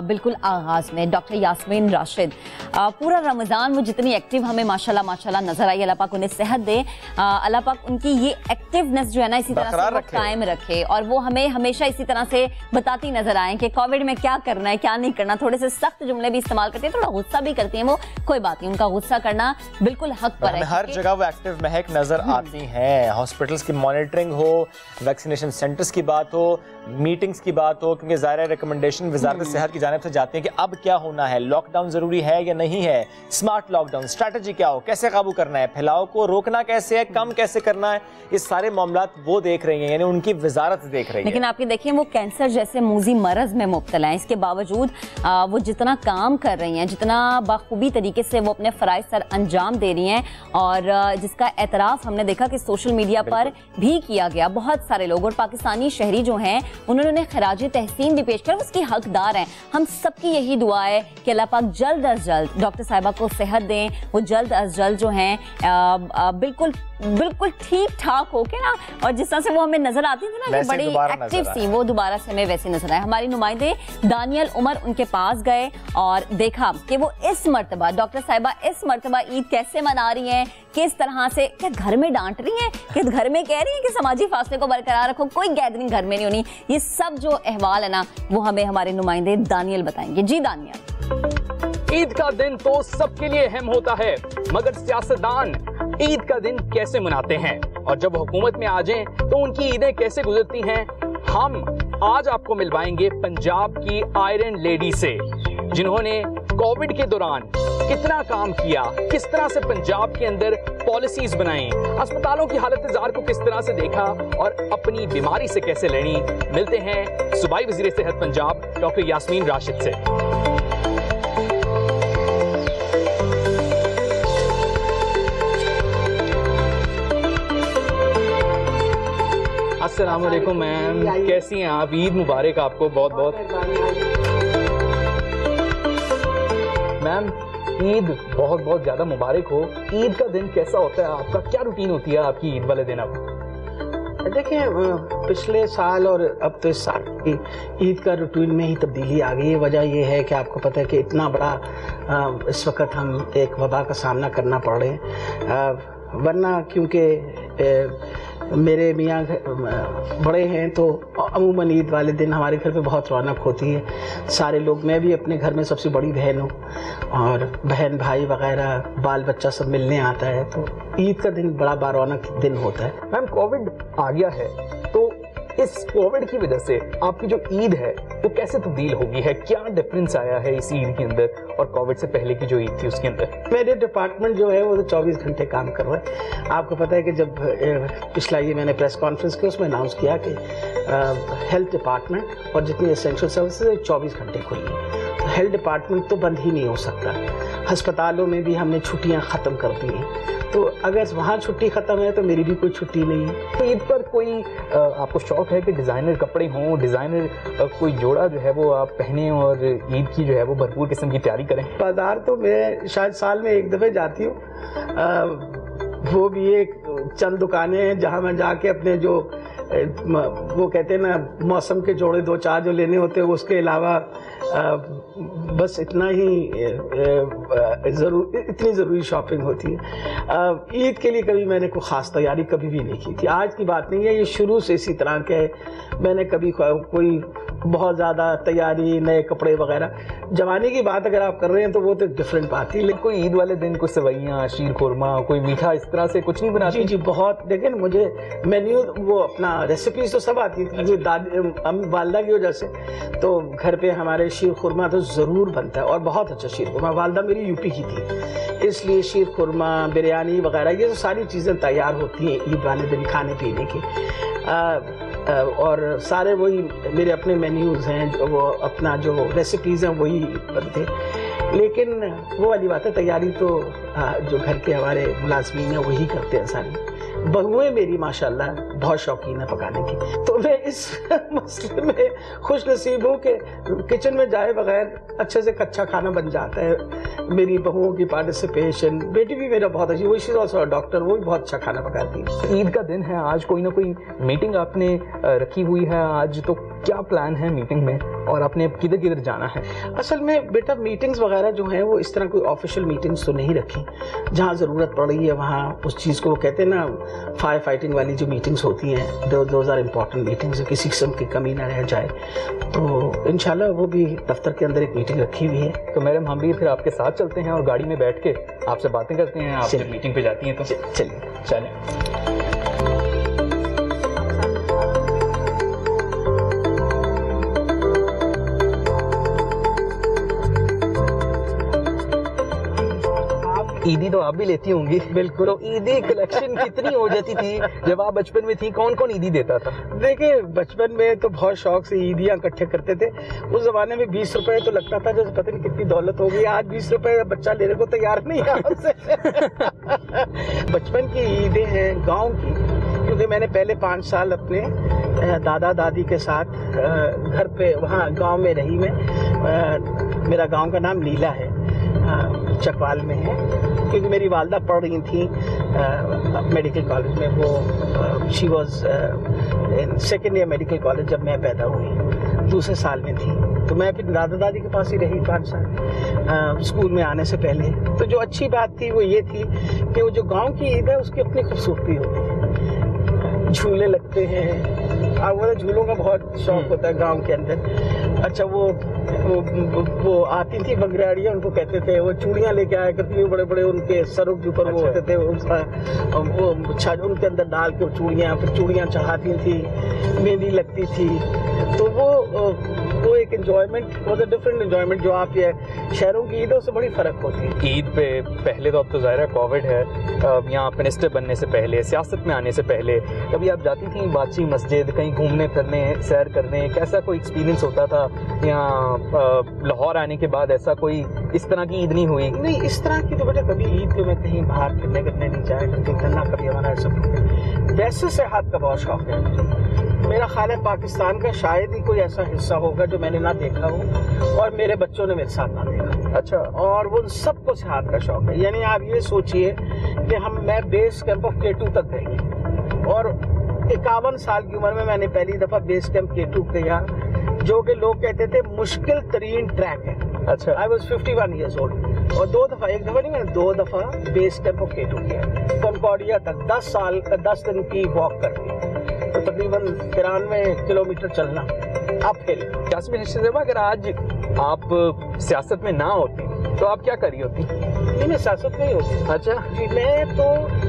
बिल्कुल आगाज़ में, डॉक्टर यास्मीन राशिद। पूरा रमज़ान वो जितनी एक्टिव हमें माशाल्लाह नज़र आई। अल्लाह पाक उन्हें सेहत दे, अल्लाह पाक उनकी ये एक्टिवनेस जो है ना इसी तरह से वो कायम रखे, और वो हमें हमेशा इसी तरह से बताती नजर आए कि कोविड में क्या करना है क्या नहीं करना। थोड़े से सख्त जुमले भी इस्तेमाल करती है, थोड़ा गुस्सा भी करती हैं वो, कोई बात नहीं, उनका गुस्सा करना बिल्कुल हक पर है। हर जगह वो एक्टिव महक नजर आती हैं। हॉस्पिटल्स की मॉनिटरिंग हो, वैक्सीनेशन सेंटर्स की बात हो, मीटिंग्स की बात हो, क्योंकि ज़ाहिर रिकमेंडेशन वज़ारत सेहत की जानिब से जाती है कि अब क्या होना है, लॉकडाउन ज़रूरी है या नहीं है, स्मार्ट लॉकडाउन स्ट्रैटेजी क्या हो, कैसे काबू करना है, फैलाव को रोकना कैसे है, कम कैसे करना है, ये सारे मामलात वो देख रही हैं, यानी उनकी वजारत देख रही है। लेकिन आपकी देखिए वो कैंसर जैसे मूजी मरज में मुब्तला है, इसके बावजूद वो जितना काम कर रही हैं, जितना बखूबी तरीके से वो अपने फ़राइज़ सर अंजाम दे रही हैं, और जिसका एतराफ़ हमने देखा कि सोशल मीडिया पर भी किया गया। बहुत सारे लोग और पाकिस्तानी शहरी जो हैं उन्होंने खराज तहसीन भी पेश किया, उसकी हकदार हैं। हम सबकी यही दुआ है कि अल्लाह पाक जल्द अज जल्द डॉक्टर साहिबा को सेहत दें, वो जल्द अज जल्द जो हैं बिल्कुल ठीक ठाक हो के ना, और जिस तरह से वो हमें नजर आती थी ना, बड़ी एक्टिव सी, वो दोबारा से हमें वैसे नजर आए। हमारी नुमाइंदे दानियल उमर उनके पास गए और देखा कि वो इस मर्तबा डॉक्टर साहिबा इस मर्तबा ईद कैसे मना रही हैं, किस तरह से, क्या घर में डांट रही हैं, किस घर में कह रही हैं कि समाजी फासले को बरकरार रखो, कोई गैदरिंग घर में नहीं होनी। ये सब जो अहवाल है ना, वो हमें हमारे नुमाइंदे दानियल बताएंगे। जी दानियल। ईद का दिन तो सबके लिए अहम होता है, मगर सियासतदान ईद का दिन कैसे मनाते हैं और जब हुकूमत में आ जाएं तो उनकी ईदें कैसे गुजरती हैं, हम आज आपको मिलवाएंगे पंजाब की आयरन लेडी से, जिन्होंने कोविड के दौरान कितना काम किया, किस तरह से पंजाब के अंदर पॉलिसीज बनाई, अस्पतालों की हालत-ए-जार को किस तरह से देखा और अपनी बीमारी से कैसे लड़ी। मिलते हैं सूबाई वज़ीर सेहत पंजाब डॉक्टर यास्मीन राशिद से। अस्सलाम वालेकुम मैम, कैसी हैं आप? ईद मुबारक आपको बहुत बहुत। मैम ईद बहुत बहुत ज़्यादा मुबारक हो। ईद का दिन कैसा होता है आपका, क्या रूटीन होती है आपकी ईद वाले दिन? अब देखिए, पिछले साल और अब तो इस साल की ईद का रूटीन में ही तब्दीली आ गई है। वजह यह है कि आपको पता है कि इतना बड़ा इस वक्त हम एक वबा का सामना करना पड़ रहे हैं, वरना क्योंकि मेरे मियाँ बड़े हैं तो अमूमन ईद वाले दिन हमारे घर पे बहुत रौनक होती है। सारे लोग, मैं भी अपने घर में सबसे बड़ी बहन हूँ और बहन भाई वगैरह बाल बच्चा सब मिलने आता है, तो ईद का दिन बड़ा बारौनक दिन होता है। मैम कोविड आ गया है, तो इस कोविड की वजह से आपकी जो ईद है वो कैसे तब्दील होगी है, क्या डिफरेंस आया है इस ईद के अंदर और कोविड से पहले की जो ईद थी उसके अंदर? मेरे डिपार्टमेंट जो है वो तो 24 घंटे काम कर रहा है। आपको पता है कि जब पिछला ये मैंने प्रेस कॉन्फ्रेंस की उसमें अनाउंस किया कि हेल्थ डिपार्टमेंट और जितनी एसेंशियल सर्विसेज 24 घंटे खुली है, तो हेल्थ डिपार्टमेंट तो बंद ही नहीं हो सकता। अस्पतालों में भी हमने छुट्टियाँ ख़त्म कर दी हैं, तो अगर वहाँ छुट्टी ख़त्म है तो मेरी भी कोई छुट्टी नहीं है। तो ईद पर कोई आपको शौक है कि डिज़ाइनर कपड़े हों, डिज़ाइनर कोई जोड़ा जो है वो आप पहने और ईद की जो है वो भरपूर किस्म की तैयारी करें? बाज़ार तो मैं शायद साल में एक दफ़े जाती हूँ, वो भी एक चंद दुकानें हैं जहाँ मैं जाके अपने जो वो कहते हैं ना मौसम के जोड़े 2-4 जो लेने होते हैं, उसके अलावा बस इतना ही इतनी ज़रूरी शॉपिंग होती है। ईद के लिए कभी मैंने कोई ख़ास तैयारी कभी भी नहीं की थी। आज की बात नहीं है, ये शुरू से इसी तरह के मैंने कभी कोई बहुत ज़्यादा तैयारी, नए कपड़े वगैरह, जवानी की बात अगर आप कर रहे हैं तो वो तो डिफरेंट बात है। लेकिन कोई ईद वाले दिन कोई सेवइयाँ, शीर खुरमा, कोई मीठा इस तरह से कुछ नहीं बनाती? जी बहुत। लेकिन मुझे मेन्यू वो अपना रेसिपीज तो सब आती थी, दादी वालदा की वजह से, तो घर पे हमारे शीर खुरमा तो ज़रूर बनता है और बहुत अच्छा शीर खुरमा। वालदा मेरी यूपी की थी, इसलिए शीर खुरमा, बिरयानी वगैरह ये तो सारी चीज़ें तैयार होती हैं ईद वाले दिन खाने पीने की। और सारे वही मेरे अपने मेन्यूज़ हैं, वो अपना जो रेसिपीज़ हैं वही बनते। लेकिन वो वाली बात है, तैयारी तो जो घर के हमारे मुलाजमीन हैं वही करते हैं सारी। बहुएं मेरी माशाल्लाह बहुत शौकीन है पकाने की, तो मैं इस मसले में खुश नसीब हूँ कि किचन में जाए बगैर अच्छे से कच्चा खाना बन जाता है। मेरी बहुओं की पार्टिसिपेशन, बेटी भी मेरा बहुत अच्छी, वो शी इज़ ऑल्सो डॉक्टर, वो भी बहुत अच्छा खाना पकाती है। ईद का दिन है आज, कोई ना कोई मीटिंग आपने रखी हुई है आज, तो क्या प्लान है मीटिंग में और आपने किधर किधर जाना है? असल में बेटा मीटिंग्स वगैरह जो हैं वो इस तरह कोई ऑफिशियल मीटिंग्स तो नहीं रखी। जहाँ ज़रूरत पड़ रही है वहाँ उस चीज़ को, वो कहते हैं ना फायर फाइटिंग वाली जो मीटिंग्स होती हैं, दोज आर इम्पॉर्टेंट मीटिंग्स, किसी किस्म की कमी ना रह जाए। तो इंशाल्लाह वो भी दफ्तर के अंदर एक मीटिंग रखी हुई है। तो मैडम हम भी फिर आपके साथ चलते हैं और गाड़ी में बैठ के आपसे बातें करते हैं, आप जब मीटिंग पे जाती हैं तो। चलिए चलें। ईदी तो आप भी लेती होंगी? बिल्कुल। तो ईदी कलेक्शन कितनी हो जाती थी जब आप बचपन में थी? कौन कौन ईदी देता था? देखिए बचपन में तो बहुत शौक से ईदियाँ इकट्ठे करते थे। उस जमाने में 20 रुपए तो लगता था, जैसे पता नहीं कितनी दौलत हो गई। आज 20 रुपए बच्चा लेने को तैयार नहीं है हमसे। बचपन की ईदें हैं गाँव की, क्योंकि मैंने पहले 5 साल अपने दादा दादी के साथ घर पे वहाँ गांव में रही मैं। मेरा गांव का नाम नीला है, चकवाल में है, क्योंकि मेरी वालदा पढ़ रही थी मेडिकल कॉलेज में। वो she was in second year medical college जब मैं पैदा हुई, दूसरे साल में थी। तो मैं फिर दादा दादी के पास ही रही 5 साल स्कूल में आने से पहले। तो जो अच्छी बात थी वो ये थी कि वो जो गांव की ईद है उसकी अपनी खूबसूरती होती है। झूले लगते हैं, वो झूलों का बहुत शौक होता है गांव के अंदर। अच्छा वो आती थी बंगराड़ियाँ, उनको कहते थे, वो चूड़ियाँ लेके आया करती थी, बड़े बड़े उनके सरों के ऊपर वो होते थे, वो छाछ उनके अंदर डाल के चूड़ियाँ, फिर चूड़ियाँ चढ़ाती थी, मेहंदी लगती थी। तो वो एक एंजॉयमेंट, वो डिफरेंट एंजॉयमेंट जो आप ये शहरों की ईदों से बड़ी फ़र्क होती है। ईद पे पहले तो अब तो ज़ाहिर है कोविड है, यहाँ मिनिस्टर बनने से पहले, सियासत में आने से पहले कभी आप जाती थी बाची मस्जिद, कहीं घूमने फिरने, सैर करने, कैसा कोई एक्सपीरियंस होता था? यहाँ लाहौर आने के बाद ऐसा कोई इस तरह की ईद नहीं हुई? नहीं, इस तरह की तो बेटा कभी ईद पे मैं कहीं बाहर फिरने करने नहीं जाया करती, करना कभी हमारा ऐसा। वैसे सेहत का बहुत शौक है मेरा ख्याल है पाकिस्तान का शायद ही कोई ऐसा हिस्सा होगा जो मैंने ना देखा हो और मेरे बच्चों ने मेरे साथ ना देखा। अच्छा। और वो सबको सेहत का शौक है। यानी आप ये सोचिए कि मैं बेस कैंप ऑफ K2 तक गई और 51 साल की उम्र में मैंने पहली दफा बेस कैंप K2 किया, जो कि लोग कहते थे मुश्किल तरीन ट्रैक है। अच्छा। आई वॉज 51 ईयर्स ओल्ड और 2 दफा, एक दफा नहीं, मैंने 2 दफा बेस कैंप ऑफ K2 किया, कॉनकॉर्डिया तक 10 दिन की वॉक करके, तो तकरीबन 93 किलोमीटर चलना अपहिल। जासमीन साहबा, अगर आज आप सियासत में ना होती तो आप क्या करी होती? नहीं, मैं सियासत में ही होती। अच्छा जी, मैं तो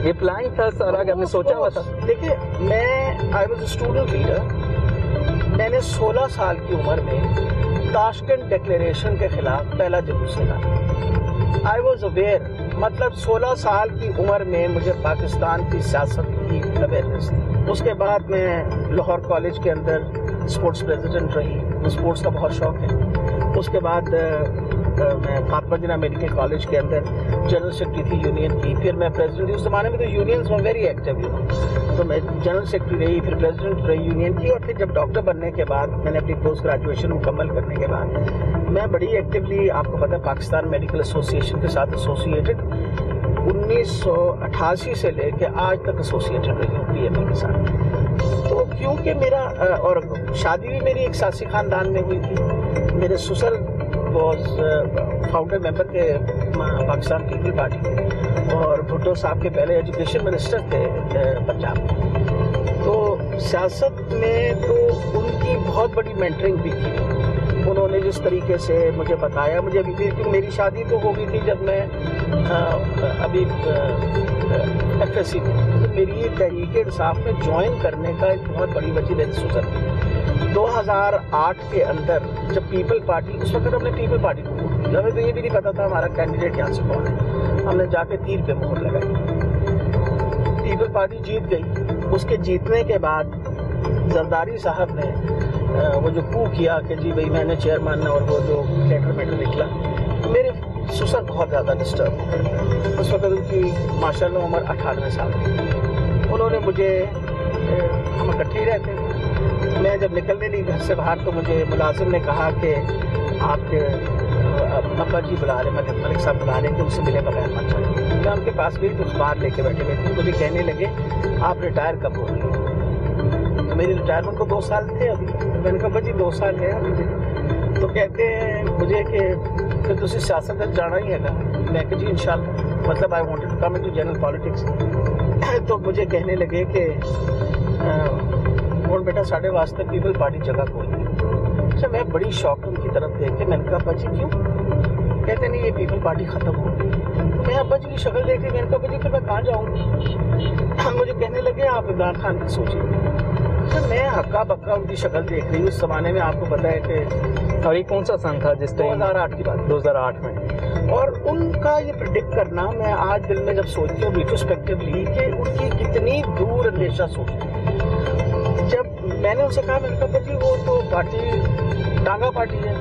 ये प्लान था सारा कि आपने सोचा हुआ था? देखिए, मैं आई वॉज स्टूडेंट लीडर। मैंने 16 साल की उम्र में ताशकंद डिक्लेरेशन के खिलाफ पहला जुलूस निकाला। आई वॉज अवेयर, मतलब 16 साल की उम्र में मुझे पाकिस्तान की सियासत की अवेयरनेस थी। उसके बाद मैं लाहौर कॉलेज के अंदर स्पोर्ट्स प्रेसिडेंट रही, स्पोर्ट्स का बहुत शौक है। उसके बाद मैं फातिमा जिन्ना मेडिकल कॉलेज के अंदर जनरल सेक्रेटरी थी यूनियन की। फिर मैं प्रेसिडेंट थी। उस ज़माने में तो यूनियंस वर वेरी एक्टिव, तो मैं जनरल सेक्रेटरी रही, फिर प्रेसिडेंट रही यूनियन की। और फिर जब डॉक्टर बनने के बाद, मैंने अपनी पोस्ट ग्रेजुएशन मुकम्मल करने के बाद, मैं बड़ी एक्टिवली, आपको पता है, पाकिस्तान मेडिकल एसोसिएशन के साथ एसोसिएटेड 1988 से लेके आज तक एसोसिएटेड रही हूँ PMA के साथ। तो क्योंकि मेरा और शादी भी मेरी एक सासी खानदान में हुई थी। मेरे ससुर वॉज फाउंडर मेंबर थे पाकिस्तान पीपल पार्टी के, और भुट्टो साहब के पहले एजुकेशन मिनिस्टर थे पंजाब में। तो सियासत में तो उनकी बहुत बड़ी मेंटरिंग भी थी। उन्होंने जिस तरीके से मुझे बताया, मुझे अभी क्योंकि मेरी शादी तो हो गई थी जब मैं अभी FSC में, तो मेरी तहरीक-ए-इंसाफ में ज्वाइन करने का एक बहुत बड़ी वजह मेरे ससुर थी। 2008 के अंदर जब पीपल पार्टी, उस वक्त हमने पीपल पार्टी को वोट दिया, हमें तो ये भी नहीं पता था हमारा कैंडिडेट यहाँ से कौन है। हमने जाके तीर पे मोहर लगाई, पीपल पार्टी जीत गई। उसके जीतने के बाद जरदारी साहब ने वो जो कू किया कि जी भाई मैंने चेयरमैन, और वो जो लेटर निकला, तो मेरे ससुर बहुत ज़्यादा डिस्टर्ब हो। उस वक्त उनकी माशाल्लाह उम्र 98 साल थी। उन्होंने मुझे, हम इकट्ठे ही रहते थे, मैं जब निकलने लगी घर से बाहर तो मुझे मुलाजिम ने कहा कि आपके अब्बा जी बुला रहे, मलिक साहब बुला रहे कि उनसे मिले बगैर मत जाइए। मैं उनके पास गई तो अखबार लेके बैठे हुए थे। मुझे कहने लगे आप रिटायर कब हो रही हो? तो मेरी रिटायरमेंट को 2 साल थे अभी। मैंने कहा भाजी 2 साल है अभी। तो कहते हैं मुझे कि फिर तुझे सियासत में जाना ही है ना? मैं कहा जी इंशाल्लाह, मतलब I wanted to come into general politics. तो मुझे कहने लगे कि और बेटा साढ़े वास्ते पीपल पार्टी जगह खोल दी। अच्छा, मैं बड़ी शौक उनकी तरफ देख के मैंने कहा अब्बा जी क्यों? कहते नहीं ये पीपल पार्टी ख़त्म हो गई। तो मैं अब्बा जी की शक्ल देख रही, मैंने कहा अब्बा जी फिर मैं कहाँ जाऊँगी? मुझे कहने लगे आप इमरान खान की सोचिए। अच्छा, मैं हक्का बक्का उनकी शक्ल देख रही हूँ। उस ज़माने में आपको पता है कि, और ये कौन सा सन था जिस टाइम? 2008 की बात, 2008 में। और उनका ये प्रिडिक्ट करना, मैं आज दिल में जब सोचती हूँ रिट्रोस्पेक्टिवली कि उनकी कितनी दूर अंदेशा सोच है। जब मैंने उनसे कहा, मैंने कहा जी वो तो पार्टी टांगा पार्टी है,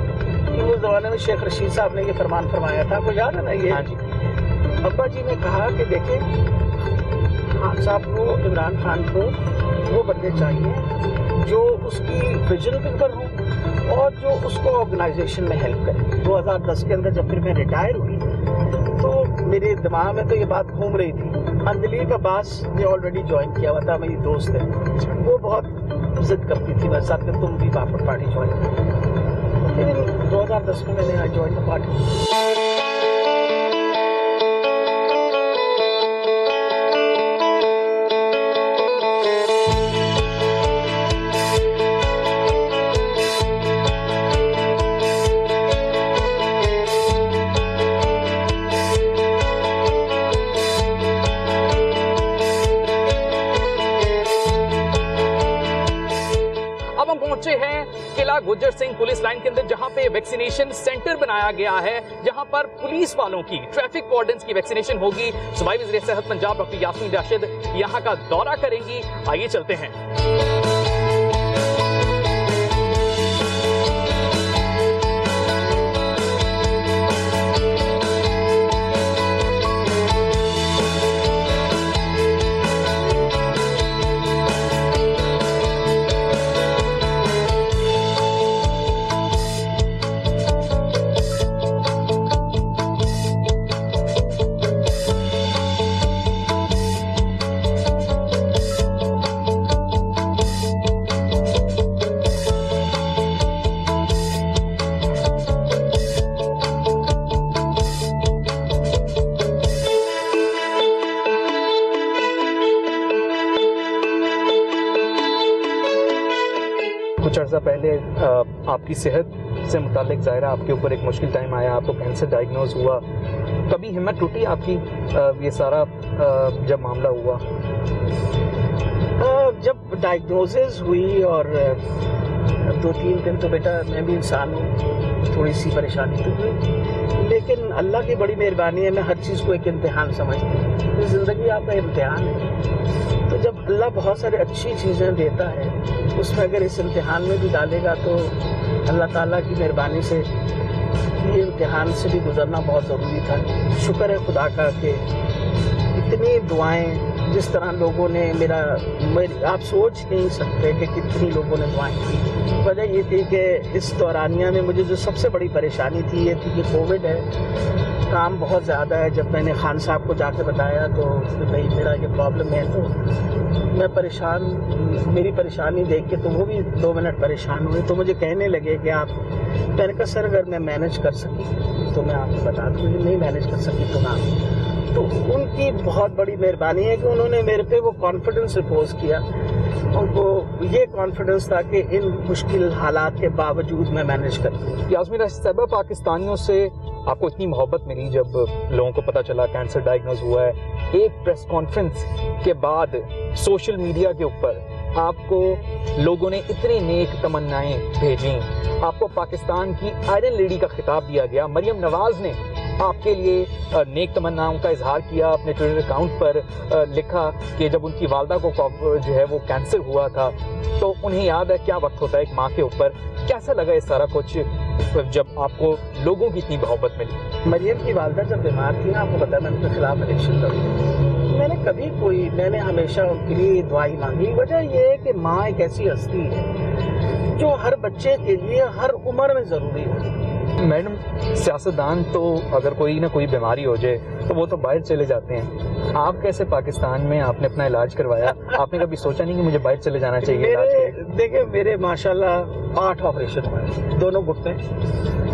कि उस ज़माने में शेख रशीद साहब ने ये फरमान फरमाया था, आपको याद है ना ये? हाँ जी। अब्बा जी ने कहा कि देखें खान साहब को, इमरान खान को वो बंदे चाहिए जो उसकी विजन पर हो और जो उसको ऑर्गेनाइजेशन में हेल्प करे। 2010 के अंदर जब फिर मैं रिटायर हुई तो मेरे दिमाग में तो ये बात घूम रही थी। अंजलि अब्बास ने ऑलरेडी ज्वाइन किया हुआ था, मेरी दोस्त है, वो बहुत जिद करती थी मेरे साथ कि तुम भी बापर पार्टी ज्वाइन करो। फिर 2010 में मैंने join the party. Gujjar Singh police line के अंदर, जहां पे वैक्सीनेशन सेंटर बनाया गया है, जहां पर पुलिस वालों की, ट्रैफिक वार्डन्स की वैक्सीनेशन होगी। सूबाई वज़ीर सेहत पंजाब डॉक्टर यास्मीन राशिद यहां का दौरा करेंगी। आइए चलते हैं। कुछ अर्सा पहले आपकी सेहत से मुतालिक ज़ाहिरा आपके ऊपर एक मुश्किल टाइम आया, आपको कैंसर डायग्नोज हुआ। कभी हिम्मत टूटी आपकी ये सारा जब मामला हुआ? जब डायग्नोसिस हुई और 2-3 दिन तो बेटा मैं भी इंसान हूँ, थोड़ी सी परेशानी तो हुई, लेकिन अल्लाह की बड़ी मेहरबानी है। मैं हर चीज़ को एक इम्तिहान समझती हूँ। ज़िंदगी आपका इम्तिहान है, तो जब अल्लाह बहुत सारी अच्छी चीज़ें देता है, उसमें अगर इस इम्तिहान में भी डालेगा तो अल्लाह ताला की मेहरबानी से ये इम्तिहान से भी गुजरना बहुत ज़रूरी था। शुक्र है खुदा का कि इतनी दुआएं, जिस तरह लोगों ने आप सोच नहीं सकते कि कितनी लोगों ने दुआएं की। वजह ये थी कि इस दौरानिया में मुझे जो सबसे बड़ी परेशानी थी ये थी कि कोविड है, काम बहुत ज़्यादा है। जब मैंने खान साहब को जाके बताया तो भाई मेरा ये प्रॉब्लम है, तो मैं परेशान, मेरी परेशानी देख के तो वो भी 2 मिनट परेशान हुए। तो मुझे कहने लगे कि आप, मैंने कहा सर अगर मैं मैनेज कर सकी तो मैं आपको बता दूँ, नहीं मैनेज कर सकी तो ना। तो उनकी बहुत बड़ी मेहरबानी है कि उन्होंने मेरे पे वो कॉन्फिडेंस रिपोज किया। उनको ये कॉन्फिडेंस था कि इन मुश्किल हालात के बावजूद मैं मैनेज कर दूँ। यास्मीन राशिद साहिबा, पाकिस्तानियों से आपको इतनी मोहब्बत मिली जब लोगों को पता चला कैंसर डायग्नोज हुआ है। एक प्रेस कॉन्फ्रेंस के बाद सोशल मीडिया के ऊपर आपको लोगों ने इतनी नेक तमन्नाएं भेजी, आपको पाकिस्तान की आयरन लेडी का खिताब दिया गया। मरियम नवाज ने आपके लिए नेक तमन्नाओं का इजहार किया, अपने ट्विटर अकाउंट पर लिखा कि जब उनकी वालदा को जो है वो कैंसर हुआ था तो उन्हें याद है क्या वक्त होता है एक माँ के ऊपर। कैसा लगा ये सारा कुछ जब आपको लोगों की इतनी मोहब्बत मिली? मरियम की वालदा जब बीमार थी ना, आपको पता है मैं उनके खिलाफ इलेक्शन लड़ी। मैंने हमेशा उनके लिए दुआई मांगी। वजह यह है कि माँ एक ऐसी हस्ती है जो हर बच्चे के लिए हर उम्र में ज़रूरी है। मैडम, सियासतदान तो अगर कोई ना कोई बीमारी हो जाए तो वो तो बाहर चले जाते हैं, आप कैसे पाकिस्तान में आपने अपना इलाज करवाया? आपने कभी सोचा नहीं कि मुझे बाहर चले जाना चाहिए इलाज के लिए? देखिए मेरे माशाल्लाह 8 ऑपरेशन हुए, दोनों घुटने,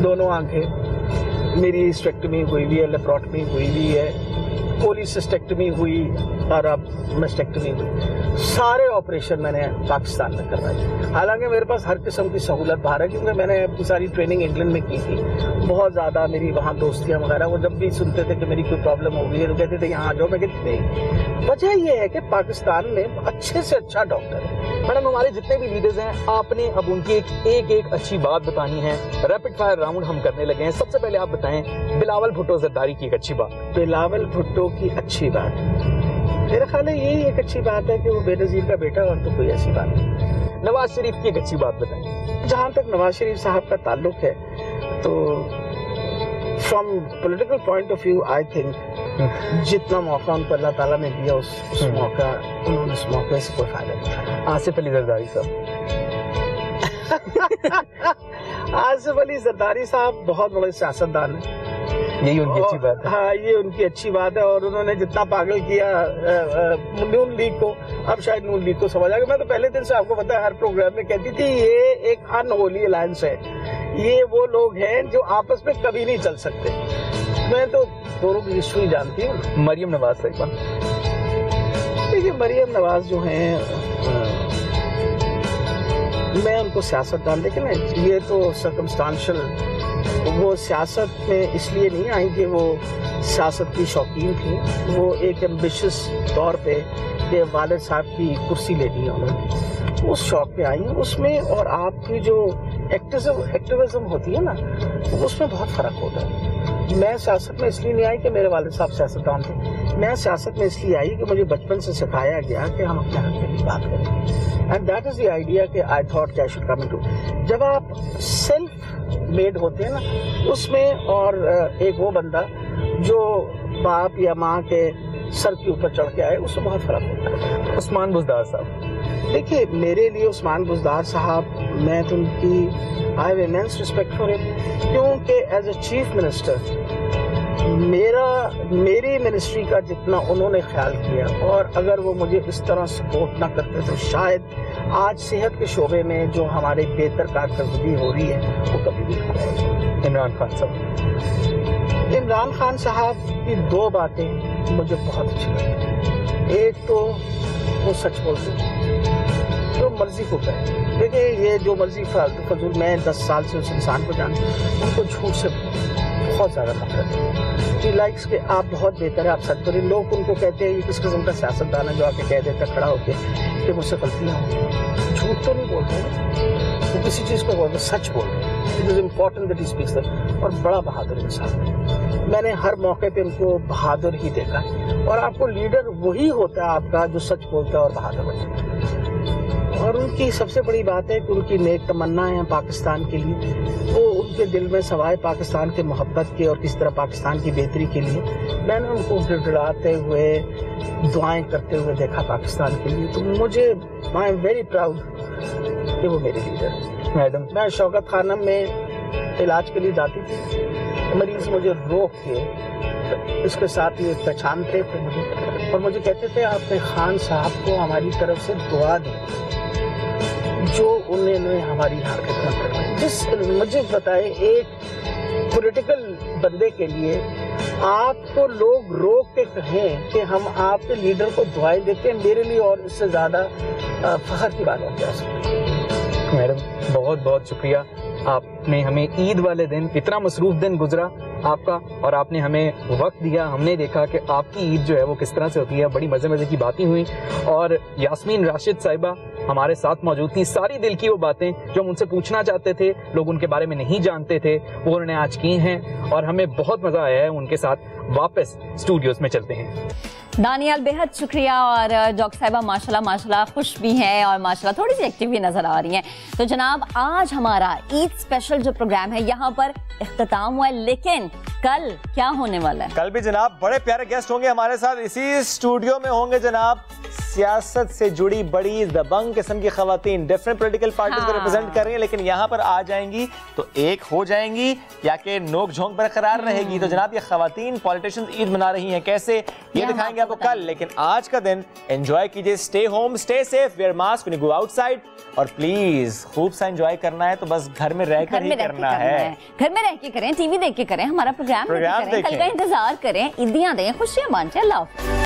दोनों आंखें, मेरी स्टेक्टमी हुई हुई है, लेप्रोटमी हुई हुई है, कोलिसिस्टेक्टमी हुई और अब मेस्टेक्टमी हुई। सारे ऑपरेशन मैंने पाकिस्तान में करवाए। हालांकि मेरे पास हर किस्म की सहूलत बाहर है, क्योंकि मैंने सारी ट्रेनिंग इंग्लैंड में की थी। बहुत ज़्यादा मेरी वहाँ दोस्तियाँ वगैरह, वो जब भी सुनते थे कि मेरी कोई प्रॉब्लम हो गई है तो कहते थे यहाँ आ जाओ। मैं कहती नहीं। वजह यह है कि पाकिस्तान में अच्छे से अच्छा डॉक्टर है। मैडम, हमारे जितने भी लीडर्स हैं आपने अब उनकी एक अच्छी बात बतानी है। रैपिड फायर राउंड हम करने लगे हैं। सबसे पहले आप बताएं बिलावल भुट्टो जरदारी की एक अच्छी बात। बिलावल भुट्टो की अच्छी बात, मेरा ख्याल है यही एक अच्छी बात है कि वो बेनज़ीर का बेटा, और तो कोई ऐसी बात नहीं। नवाज शरीफ की एक अच्छी बात बताएं। जहाँ तक नवाज शरीफ साहब का ताल्लुक है तो from political point of view I think जितना मौका उनको अल्लाह ताला ने दिया उस मौका, उन्होंने उस मौके से कोई फायदा नहीं उठाया। आसिफ अली जरदारी साहब आसिफ अली जरदारी साहब बहुत बड़े सियासतदान हैं, यही उनकी अच्छी बात है। हाँ, ये उनकी अच्छी बात है। और उन्होंने जितना पागल किया नून लीग को, अब शायद नून लीग को समझ आ गया। मैं तो पहले दिन से आपको पता है हर प्रोग्राम में कहती थी ये एक अनहोली अलायंस है, ये वो लोग हैं जो आपस में कभी नहीं चल सकते। मैं तो दोनों की हिस्ट्री जानती हूँ। मरियम नवाज साहिबा, देखिए मरियम नवाज जो हैं, मैं उनको सियासतदान, लेकिन ये तो सर्कमस्टांशियल, वो सियासत में इसलिए नहीं आई कि वो सियासत की शौकीन थी, वो एक एम्बिशियस तौर पे कि वालिद साहब की कुर्सी लेनी है उन्होंने, उस शौक पे आई हैं उसमें। और आपकी जो एक्टिविज्म होती है ना, उसमें बहुत फ़र्क होता है। मैं सियासत में इसलिए नहीं आई कि मेरे वालिद साहब सियासतदान थे, मैं सियासत में इसलिए आई कि मुझे बचपन से सिखाया गया कि हम अपने हक के लिए बात करें। And that is the idea कि आई थॉट कि आई शुड कम इनटू। जब आप सेल्फ मेड होते हैं ना उसमें, और एक वो बंदा जो बाप या माँ के सर के ऊपर चढ़ के आए, उसमें बहुत फ़र्क होता है। उस्मान बुज़दार साहब, देखिए मेरे लिए उस्मान बुज़दार साहब, मैं तो उनकी I have immense respect for him, क्योंकि एज अ चीफ मिनिस्टर मेरी मिनिस्ट्री का जितना उन्होंने ख्याल किया, और अगर वो मुझे इस तरह सपोर्ट ना करते तो शायद आज सेहत के शोबे में जो हमारे बेहतर कारकर्दगी हो रही है वो कभी भी नहीं होगी। इमरान खान साहब, इमरान खान साहब की दो बातें मुझे बहुत अच्छी लगी। एक तो वो सच बोलते, जो मर्जी को कहे। देखिए ये जो मर्जी फालतू फजूल, मैं 10 साल से उस इंसान को जानती हूँ, उनको झूठ से बहुत ज़्यादा नफरत है। ही लाइक्स के आप बहुत बेहतर है, आप सच बोलिए। लोग उनको कहते हैं ये किस किस्म का सियासतदान है जो आके कह देता खड़ा होकर कि मुझसे गलतियाँ होंगी। झूठ तो नहीं बोलते हैं, वो किसी चीज़ को बोलते, सच बोल रहे हैं। It is important that he speaks that. और बड़ा बहादुर इंसान है, मैंने हर मौके पे उनको बहादुर ही देखा। और आपको लीडर वही होता है आपका जो सच बोलता है और बहादुर होता है। और उनकी सबसे बड़ी बात है कि उनकी नेक तमन्ना है पाकिस्तान के लिए, वो उनके दिल में सवाए पाकिस्तान के मोहब्बत के और किस तरह पाकिस्तान की बेहतरी के लिए। मैंने उनको गिड़गिड़ाते हुए दुआएं करते हुए देखा पाकिस्तान के लिए, तो मुझे आई एम वेरी प्राउड कि वो मेरे लीडर हैं। मैडम, मैं शौकत खानम में इलाज के लिए जाती थी, मरीज मुझे रोक के इसके साथ ये पहचानते थे मुझे, और मुझे कहते थे आपने खान साहब को हमारी तरफ से दुआ दी जो उन्होंने हमारी यहाँ खिदमत करवाई। जिस मुझे बताए, एक पॉलिटिकल बंदे के लिए आपको लोग रोक के कहें कि हम आपके लीडर को दुआएं देते हैं, मेरे लिए और इससे ज़्यादा फख्र की बात हो क्या सकती है। मैडम बहुत बहुत शुक्रिया, आपने हमें ईद वाले दिन, इतना मसरूफ दिन गुजरा आपका, और आपने हमें वक्त दिया, हमने देखा कि आपकी ईद जो है वो किस तरह से होती है। बड़ी मज़े मज़े की बातें हुई, और यास्मीन राशिद साहिबा हमारे साथ मौजूद थी। सारी दिल की वो बातें जो हम उनसे पूछना चाहते थे, लोग उनके बारे में नहीं जानते थे, वो उन्होंने आज की हैं, और हमें बहुत मज़ा आया है उनके साथ। वापस स्टूडियोज में चलते हैं। दानियाल बेहद शुक्रिया, और डॉक्टर साहिबा माशाल्लाह खुश भी हैं और माशाल्लाह थोड़ी सी एक्टिव भी नजर आ रही हैं। तो जनाब, आज हमारा ईद स्पेशल जो प्रोग्राम है यहाँ पर इख्तिताम हुआ है, लेकिन कल क्या होने वाला है? कल भी जनाब बड़े प्यारे गेस्ट होंगे हमारे साथ। इसी स्टूडियो में होंगे जनाब सियासत से जुड़ी बड़ी दबंग किस्म की खवातीन, डिफरेंट पॉलिटिकल पार्टीज को रिप्रेजेंट कर रही हैं, लेकिन यहाँ पर आ जाएंगी तो एक हो जाएंगी या कि नोक झोंक बरकरार रहेगी। तो जनाब ये खवातीन पॉलिटिशियंस ईद मना रही हैं कैसे, ये दिखाएंगे आपको कल। लेकिन आज का दिन एंजॉय कीजिए, stay home, stay safe, wear mask when you go outside, और प्लीज खूब सा एंजॉय करना है तो बस घर में रहकर ही करना है। घर में रह के करें, टीवी देख के करें, हमारा प्रोग्राम कल का इंतजार करें, ईदियां दें, खुशियां बांटें। अल्लाह।